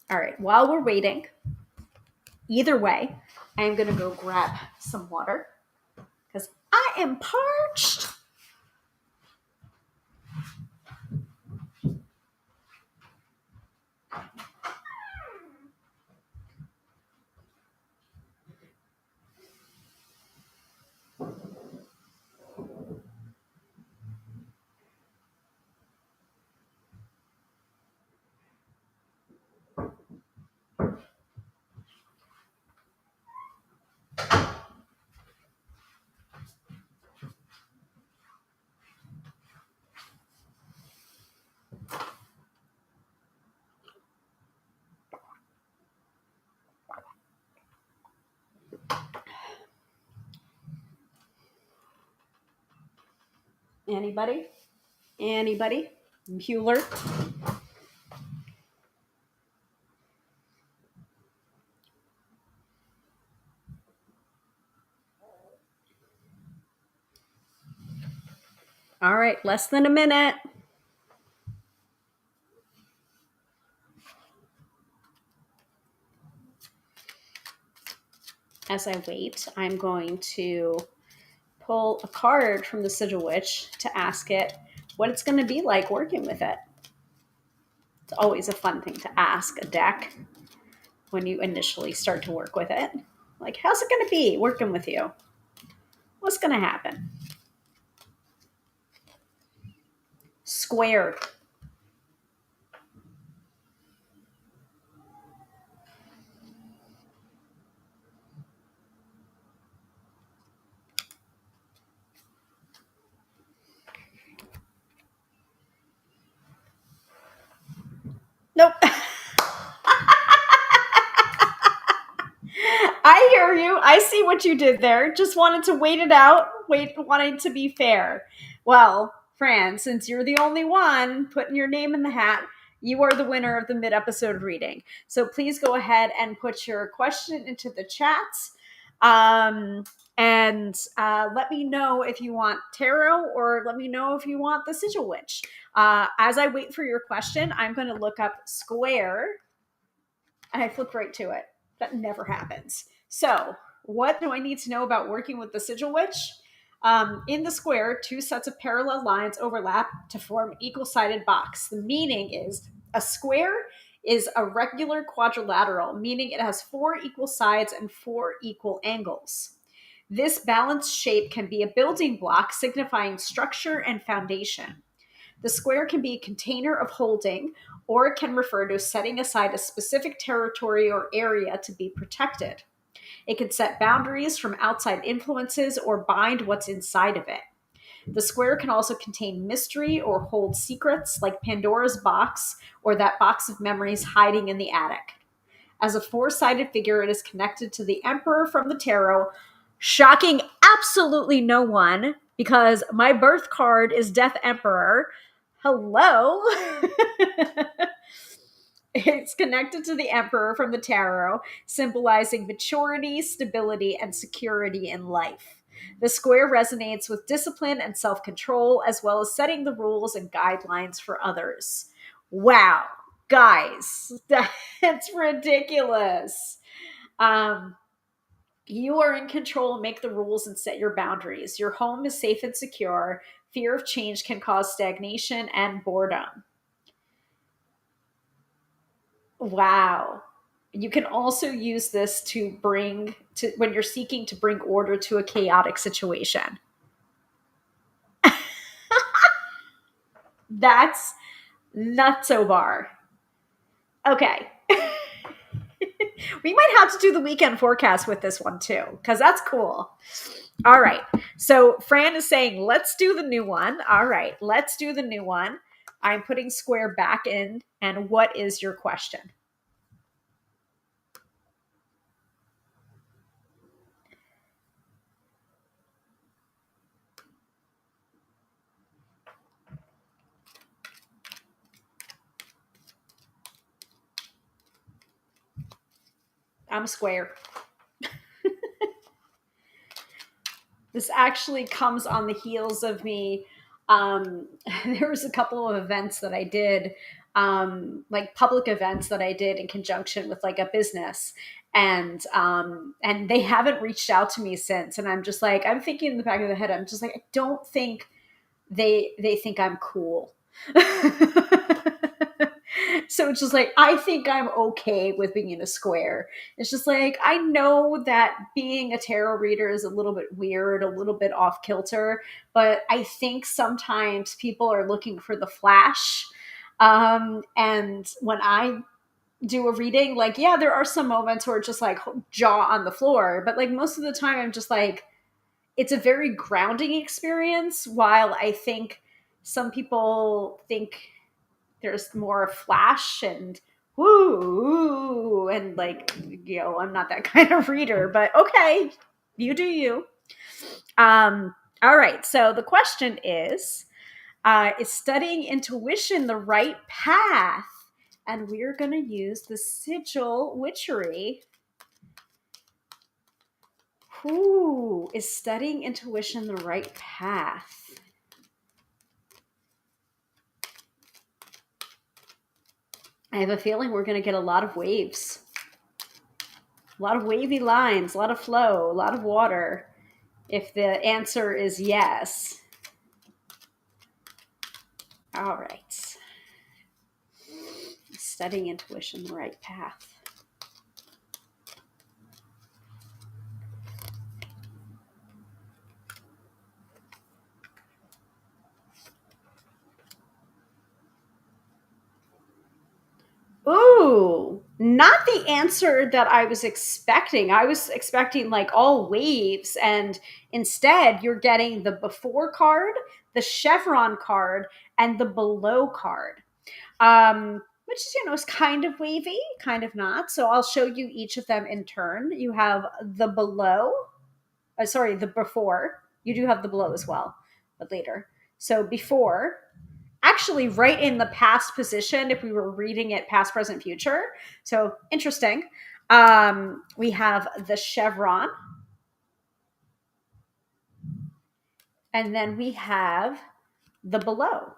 All right, while we're waiting, either way, I'm going to go grab some water because I am parched. Anybody? Anybody? Bueller? All right, less than a minute. As I wait, I'm going to pull a card from the Sigil Witch to ask it what it's going to be like working with it. It's always a fun thing to ask a deck when you initially start to work with it. Like, how's it going to be working with you? What's going to happen? Square. Nope. I hear you. I see what you did there. Just wanted to wait it out. Wanting to be fair. Well, Fran, since you're the only one putting your name in the hat, you are the winner of the mid-episode reading. So please go ahead and put your question into the chats. And let me know if you want tarot or let me know if you want the Sigil Witch. As I wait for your question, I'm going to look up square. And I flipped right to it. That never happens. So, what do I need to know about working with the Sigil Witch? In the square, two sets of parallel lines overlap to form an equal-sided box. The meaning is a square is a regular quadrilateral, meaning it has 4 equal sides and 4 equal angles. This balanced shape can be a building block signifying structure and foundation. The square can be a container of holding, or it can refer to setting aside a specific territory or area to be protected. It can set boundaries from outside influences or bind what's inside of it. The square can also contain mystery or hold secrets like Pandora's box or that box of memories hiding in the attic. As a 4-sided figure, it is connected to the Emperor from the tarot, shocking absolutely no one because my birth card is Death Emperor. Hello. It's connected to the Emperor from the tarot, symbolizing maturity, stability, and security in life. The square resonates with discipline and self-control, as well as setting the rules and guidelines for others. Wow, guys, that's ridiculous. You are in control, make the rules, and set your boundaries. Your home is safe and secure. Fear of change can cause stagnation and boredom. Wow. You can also use this to when you're seeking to bring order to a chaotic situation. That's nutso bar. Okay. We might have to do the weekend forecast with this one too, because that's cool. All right. So Fran is saying, let's do the new one. All right. Let's do the new one. I'm putting square back in. And what is your question? I'm square. This actually comes on the heels of me. There was a couple of events that I did like public events that I did in conjunction with like a business, and they haven't reached out to me since. And I'm just like, I'm thinking in the back of the head, I'm just like, I don't think they think I'm cool. So it's just like, I think I'm okay with being in a square. It's just like, I know that being a tarot reader is a little bit weird, a little bit off kilter, but I think sometimes people are looking for the flash. And when I do a reading, like, yeah, there are some moments where it's just like jaw on the floor, but like most of the time I'm just like, it's a very grounding experience. While I think some people think there's more flash and woo and like, I'm not that kind of reader, but okay, you do you. All right, so the question is studying intuition the right path? And we're going to use the Sigil Witchery. Who is studying intuition the right path? I have a feeling we're going to get a lot of waves, a lot of wavy lines, a lot of flow, a lot of water. If the answer is yes. All right. Studying intuition the right path. Ooh, not the answer that I was expecting. I was expecting like all waves, and instead you're getting the before card, the chevron card, and the below card. Which is, is kind of wavy, kind of not. So I'll show you each of them in turn. You have the below, the before. You do have the below as well, but later. So before, actually right in the past position if we were reading it past, present, future. So interesting. We have the chevron. And then we have the below.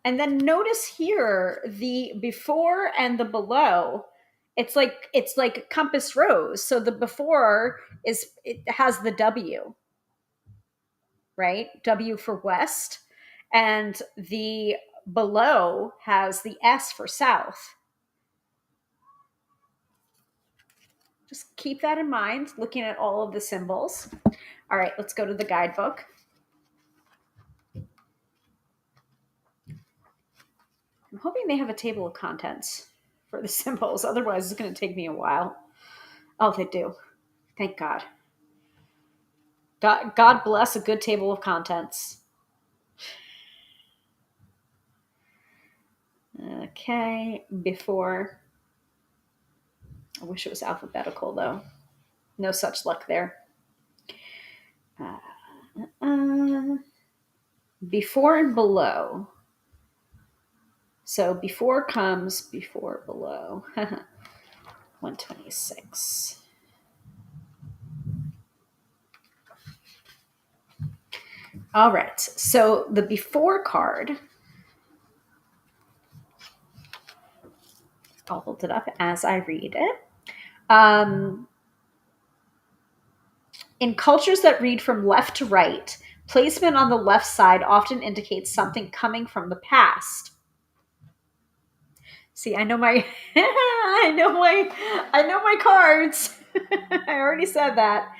And then notice here the before and the below. It's like compass rose. So the before it has the W, right? W for west. And the below has the S for south. Just keep that in mind, looking at all of the symbols. All right, let's go to the guidebook. I'm hoping they have a table of contents for the symbols. Otherwise, it's going to take me a while. Oh, they do. Thank God. God bless a good table of contents. Okay, before. I wish it was alphabetical, though. No such luck there. Before and below. So before comes before below. 126. All right. So the before card, I'll hold it up as I read it. In cultures that read from left to right, placement on the left side often indicates something coming from the past. See, I know my I know my cards. I already said that.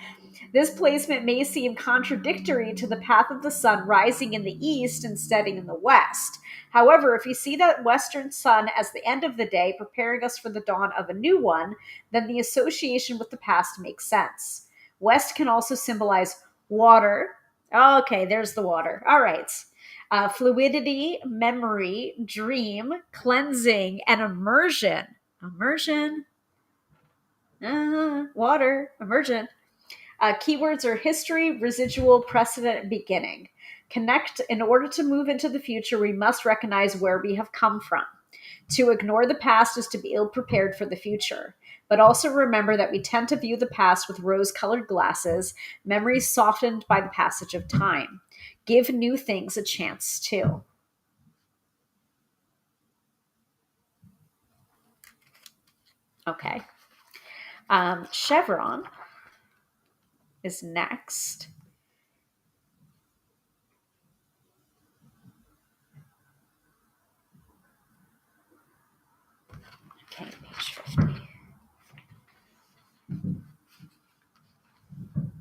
This placement may seem contradictory to the path of the sun rising in the east and setting in the west. However, if you see that western sun as the end of the day, preparing us for the dawn of a new one, then the association with the past makes sense. West can also symbolize water. Okay, there's the water. All right. Fluidity, memory, dream, cleansing, and immersion. Immersion. Water. Immersion. Keywords are history, residual, precedent, and beginning. Connect. In order to move into the future, we must recognize where we have come from. To ignore the past is to be ill-prepared for the future. But also remember that we tend to view the past with rose-colored glasses, memories softened by the passage of time. Give new things a chance too. Okay. Chevron is next. Okay, page 50.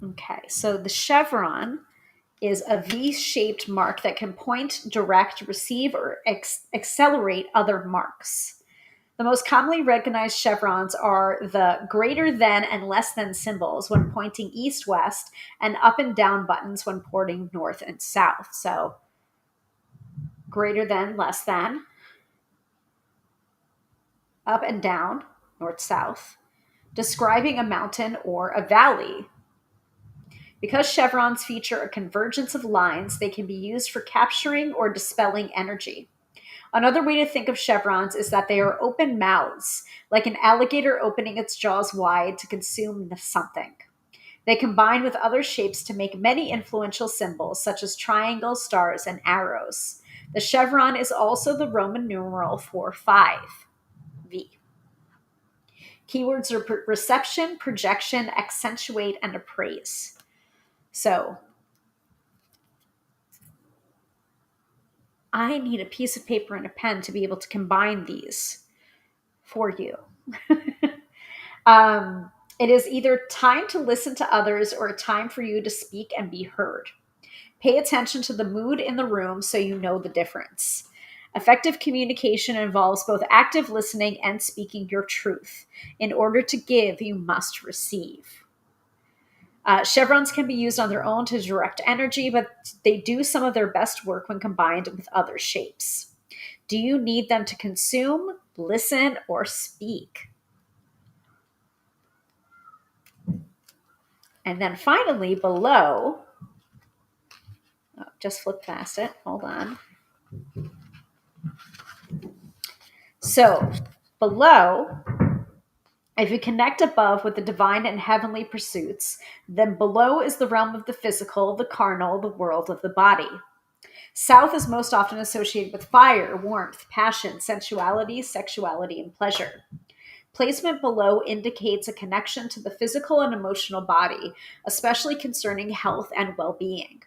Okay, so the chevron is a V-shaped mark that can point, direct, receive, or accelerate other marks. The most commonly recognized chevrons are the greater than and less than symbols when pointing east, west, and up and down buttons when pointing north and south. So greater than, less than, up and down, north, south, describing a mountain or a valley. Because chevrons feature a convergence of lines, they can be used for capturing or dispelling energy. Another way to think of chevrons is that they are open mouths, like an alligator opening its jaws wide to consume something. They combine with other shapes to make many influential symbols, such as triangles, stars, and arrows. The chevron is also the Roman numeral for 5, V. Keywords are reception, projection, accentuate, and appraise. So, I need a piece of paper and a pen to be able to combine these for you. It is either time to listen to others or a time for you to speak and be heard. Pay attention to the mood in the room so you know the difference. Effective communication involves both active listening and speaking your truth. In order to give, you must receive. Chevrons can be used on their own to direct energy, but they do some of their best work when combined with other shapes. Do you need them to consume, listen, or speak? And then finally, below, just flip past it. Hold on. So below, if you connect above with the divine and heavenly pursuits, then below is the realm of the physical, the carnal, the world of the body. South is most often associated with fire, warmth, passion, sensuality, sexuality, and pleasure. Placement below indicates a connection to the physical and emotional body, especially concerning health and well-being,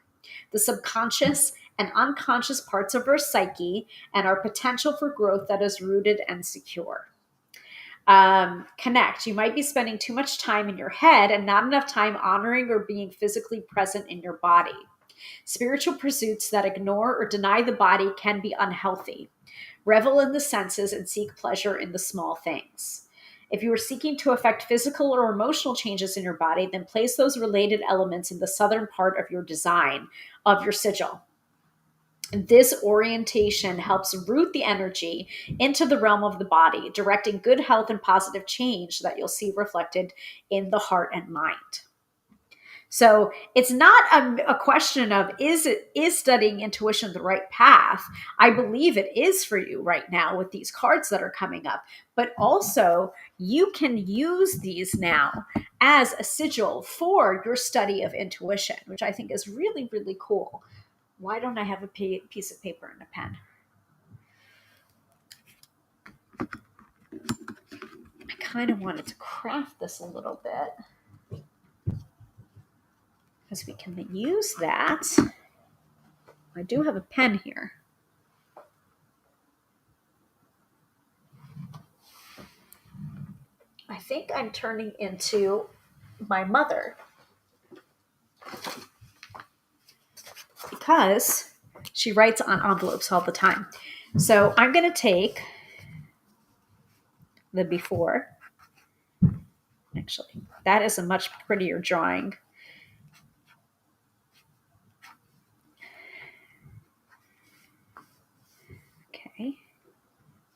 the subconscious and unconscious parts of our psyche, and our potential for growth that is rooted and secure. Connect. You might be spending too much time in your head and not enough time honoring or being physically present in your body. Spiritual pursuits that ignore or deny the body can be unhealthy. Revel in the senses and seek pleasure in the small things. If you are seeking to affect physical or emotional changes in your body, then place those related elements in the southern part of your design of your sigil. This orientation helps root the energy into the realm of the body, directing good health and positive change that you'll see reflected in the heart and mind. So it's not a question of is studying intuition the right path? I believe it is for you right now with these cards that are coming up. But also you can use these now as a sigil for your study of intuition, which I think is really, really cool. Why don't I have a piece of paper and a pen? I kind of wanted to craft this a little bit because we can use that. I do have a pen here. I think I'm turning into my mother because she writes on envelopes all the time. So I'm going to take the before. Actually, that is a much prettier drawing. Okay.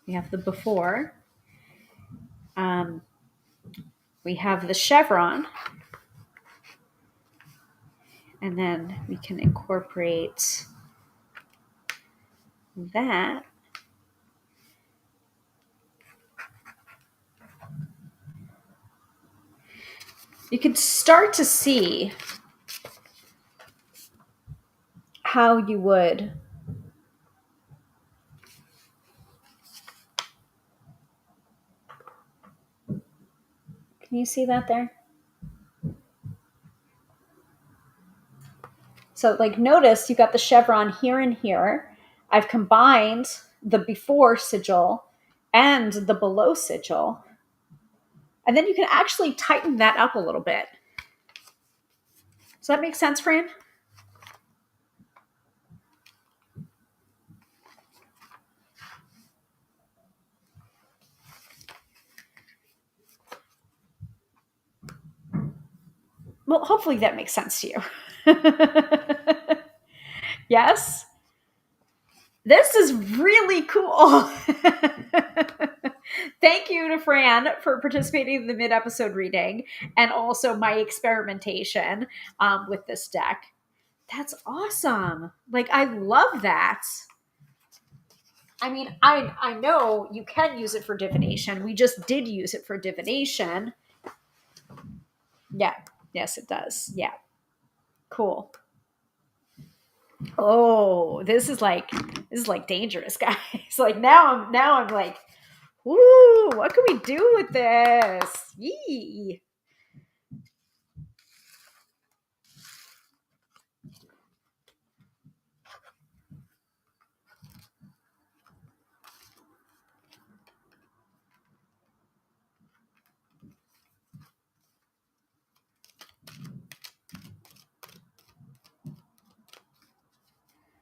We have the before. We have the chevron. And then we can incorporate that. You can start to see how you would. Can you see that there? So like notice you got the chevron here and here. I've combined the before sigil and the below sigil. And then you can actually tighten that up a little bit. Does that make sense, Fran? Well, hopefully that makes sense to you. Yes? This is really cool. Thank you to Fran for participating in the mid-episode reading and also my experimentation with this deck. That's awesome. Like, I love that. I mean, I know you can use it for divination. We just did use it for divination. Yeah. Yes, it does. Yeah. Cool. Oh, this is like dangerous, guys. Like now I'm like, woo, what can we do with this? Yee.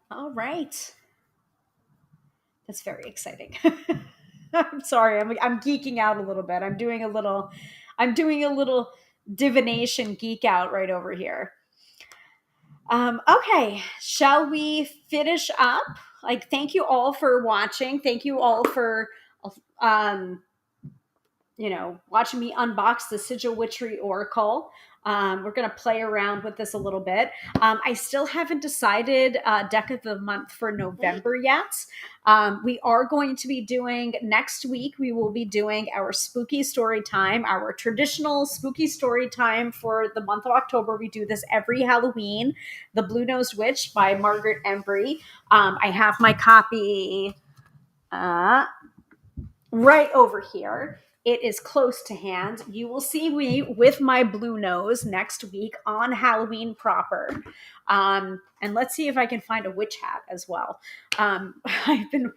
All right. That's very exciting. I'm sorry. I'm geeking out a little bit. I'm doing a little divination geek out right over here. Okay, shall we finish up? Like, thank you all for watching. Thank you all for um, watching me unbox the Sigil Witchery Oracle. We're going to play around with this a little bit. I still haven't decided deck of the month for November yet. We are going to be doing next week. We will be doing our spooky story time, our traditional spooky story time for the month of October. We do this every Halloween. The Blue-Nosed Witch by Margaret Embry. I have my copy right over here. It is close to hand. You will see me with my blue nose next week on Halloween proper. And let's see if I can find a witch hat as well. I've been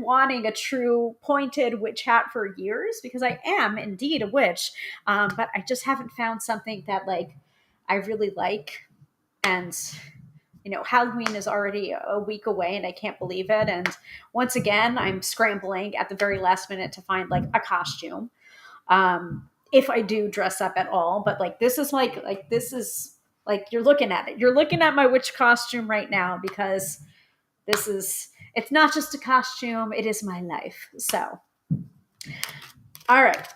wanting a true pointed witch hat for years because I am indeed a witch, but I just haven't found something that like I really like. And Halloween is already a week away and I can't believe it. And once again, I'm scrambling at the very last minute to find like a costume. If I do dress up at all, but like, this is you're looking at it. You're looking at my witch costume right now because it's not just a costume. It is my life. So, all right.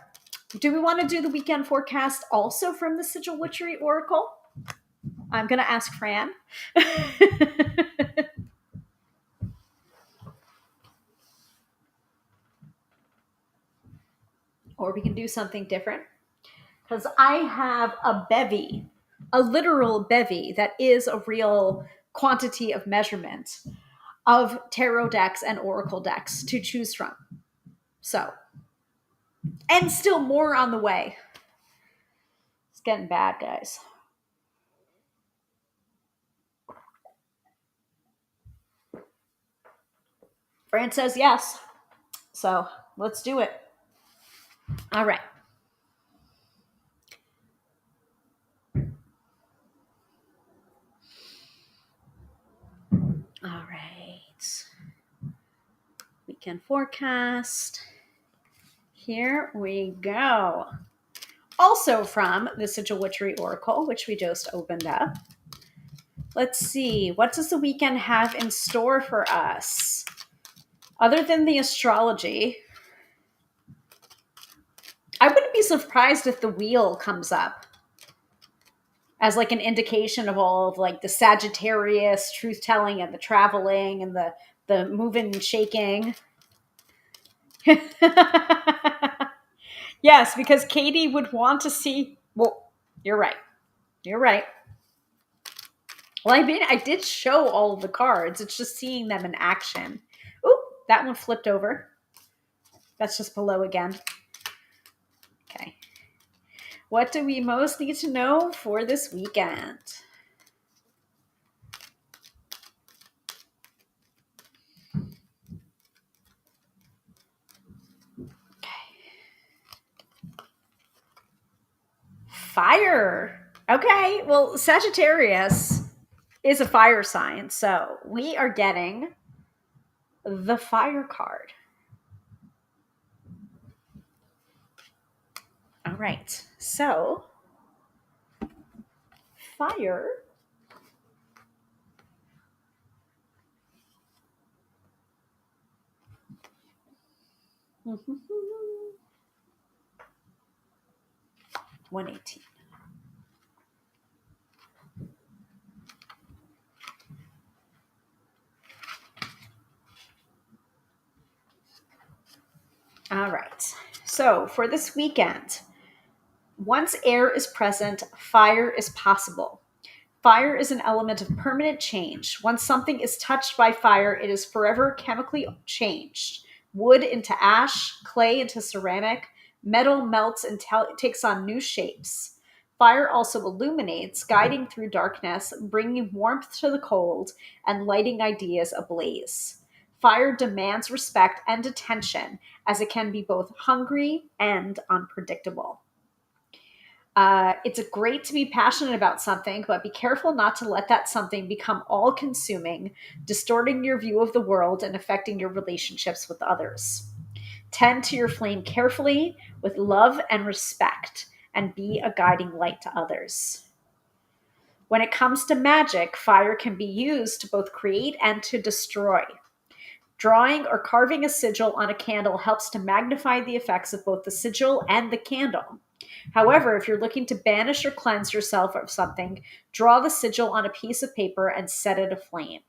Do we want to do the weekend forecast also from the Sigil Witchery Oracle? I'm going to ask Fran. Or we can do something different. Because I have a bevy, a literal bevy that is a real quantity of measurement of tarot decks and oracle decks to choose from. So, and still more on the way. It's getting bad, guys. Fran says yes. So let's do it. All right. All right. Weekend forecast. Here we go. Also from the Sigil Witchery Oracle, which we just opened up. Let's see. What does the weekend have in store for us? Other than the astrology, I wouldn't be surprised if the wheel comes up as like an indication of all of like the Sagittarius truth telling and the traveling and the moving and shaking. Yes, because Katie would want to see. Well, you're right. You're right. Well, I did show all of the cards. It's just seeing them in action. Ooh, that one flipped over. That's just below again. Okay. What do we most need to know for this weekend? Fire. Okay, well, Sagittarius is a fire sign, so we are getting the fire card. All right, so fire. Mm-hmm. 118. All right, so for this weekend, once air is present, fire is possible. Fire is an element of permanent change. Once something is touched by fire, it is forever chemically changed. Wood into ash, clay into ceramic, metal melts and takes on new shapes. Fire also illuminates, guiding through darkness, bringing warmth to the cold, and lighting ideas ablaze. Fire demands respect and attention, as it can be both hungry and unpredictable. It's great to be passionate about something, but be careful not to let that something become all consuming, distorting your view of the world and affecting your relationships with others. Tend to your flame carefully with love and respect, and be a guiding light to others. When it comes to magic, fire can be used to both create and to destroy. Drawing or carving a sigil on a candle helps to magnify the effects of both the sigil and the candle. However, if you're looking to banish or cleanse yourself of something, draw the sigil on a piece of paper and set it aflame.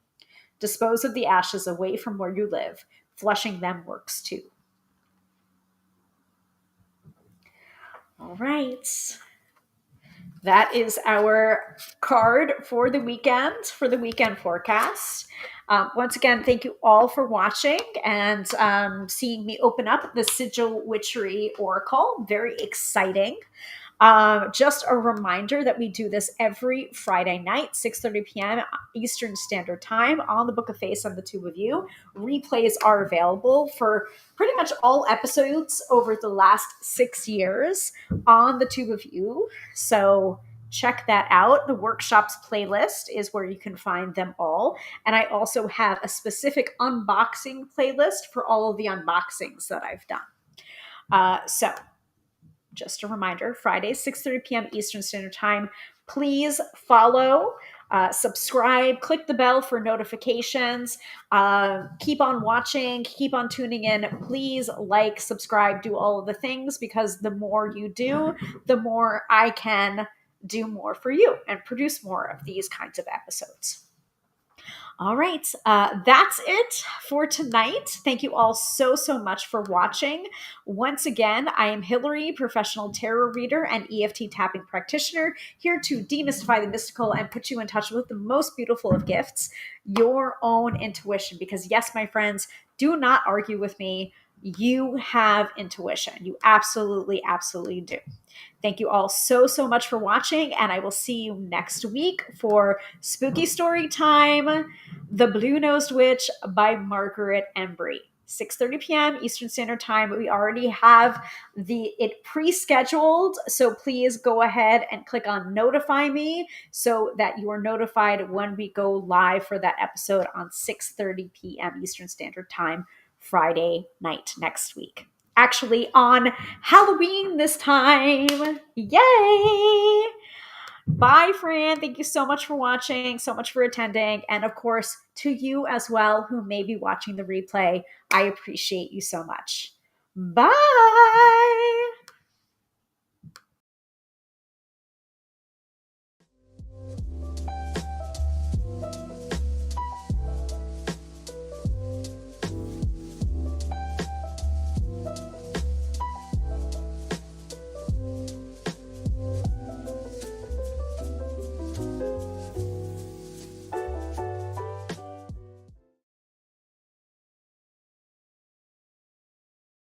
Dispose of the ashes away from where you live. Flushing them works too. All right. That is our card for the weekend forecast. Once again, thank you all for watching and seeing me open up the Sigil Witchery Oracle. Very exciting. Just a reminder that we do this every Friday night, 6:30 p.m. Eastern Standard Time on the Book of Face on the Two of You. Replays are available for pretty much all episodes over the last 6 years on the Two of You. So check that out. The workshops playlist is where you can find them all. And I also have a specific unboxing playlist for all of the unboxings that I've done. So just a reminder, Fridays, 6:30 p.m. Eastern Standard Time. Please follow, subscribe, click the bell for notifications. Keep on watching, keep on tuning in. Please like, subscribe, do all of the things, because the more you do, the more I can do more for you and produce more of these kinds of episodes. All right, that's it for tonight. Thank you all so much for watching. Once again, I am Hilary, professional tarot reader and EFT tapping practitioner, here to demystify the mystical and put you in touch with the most beautiful of gifts, your own intuition. Because yes, my friends, do not argue with me. You have intuition. You absolutely do. Thank you all so much for watching, and I will see you next week for Spooky Story Time, The Blue-Nosed Witch by Margaret Embry. 6:30 p.m. Eastern Standard Time. We already have it pre-scheduled, so please go ahead and click on notify me so that you are notified when we go live for that episode on 6:30 p.m. Eastern Standard Time, Friday night next week. Actually, on Halloween this time. Yay! Bye, Fran. Thank you so much for watching, so much for attending. And of course, to you as well, who may be watching the replay, I appreciate you so much. Bye.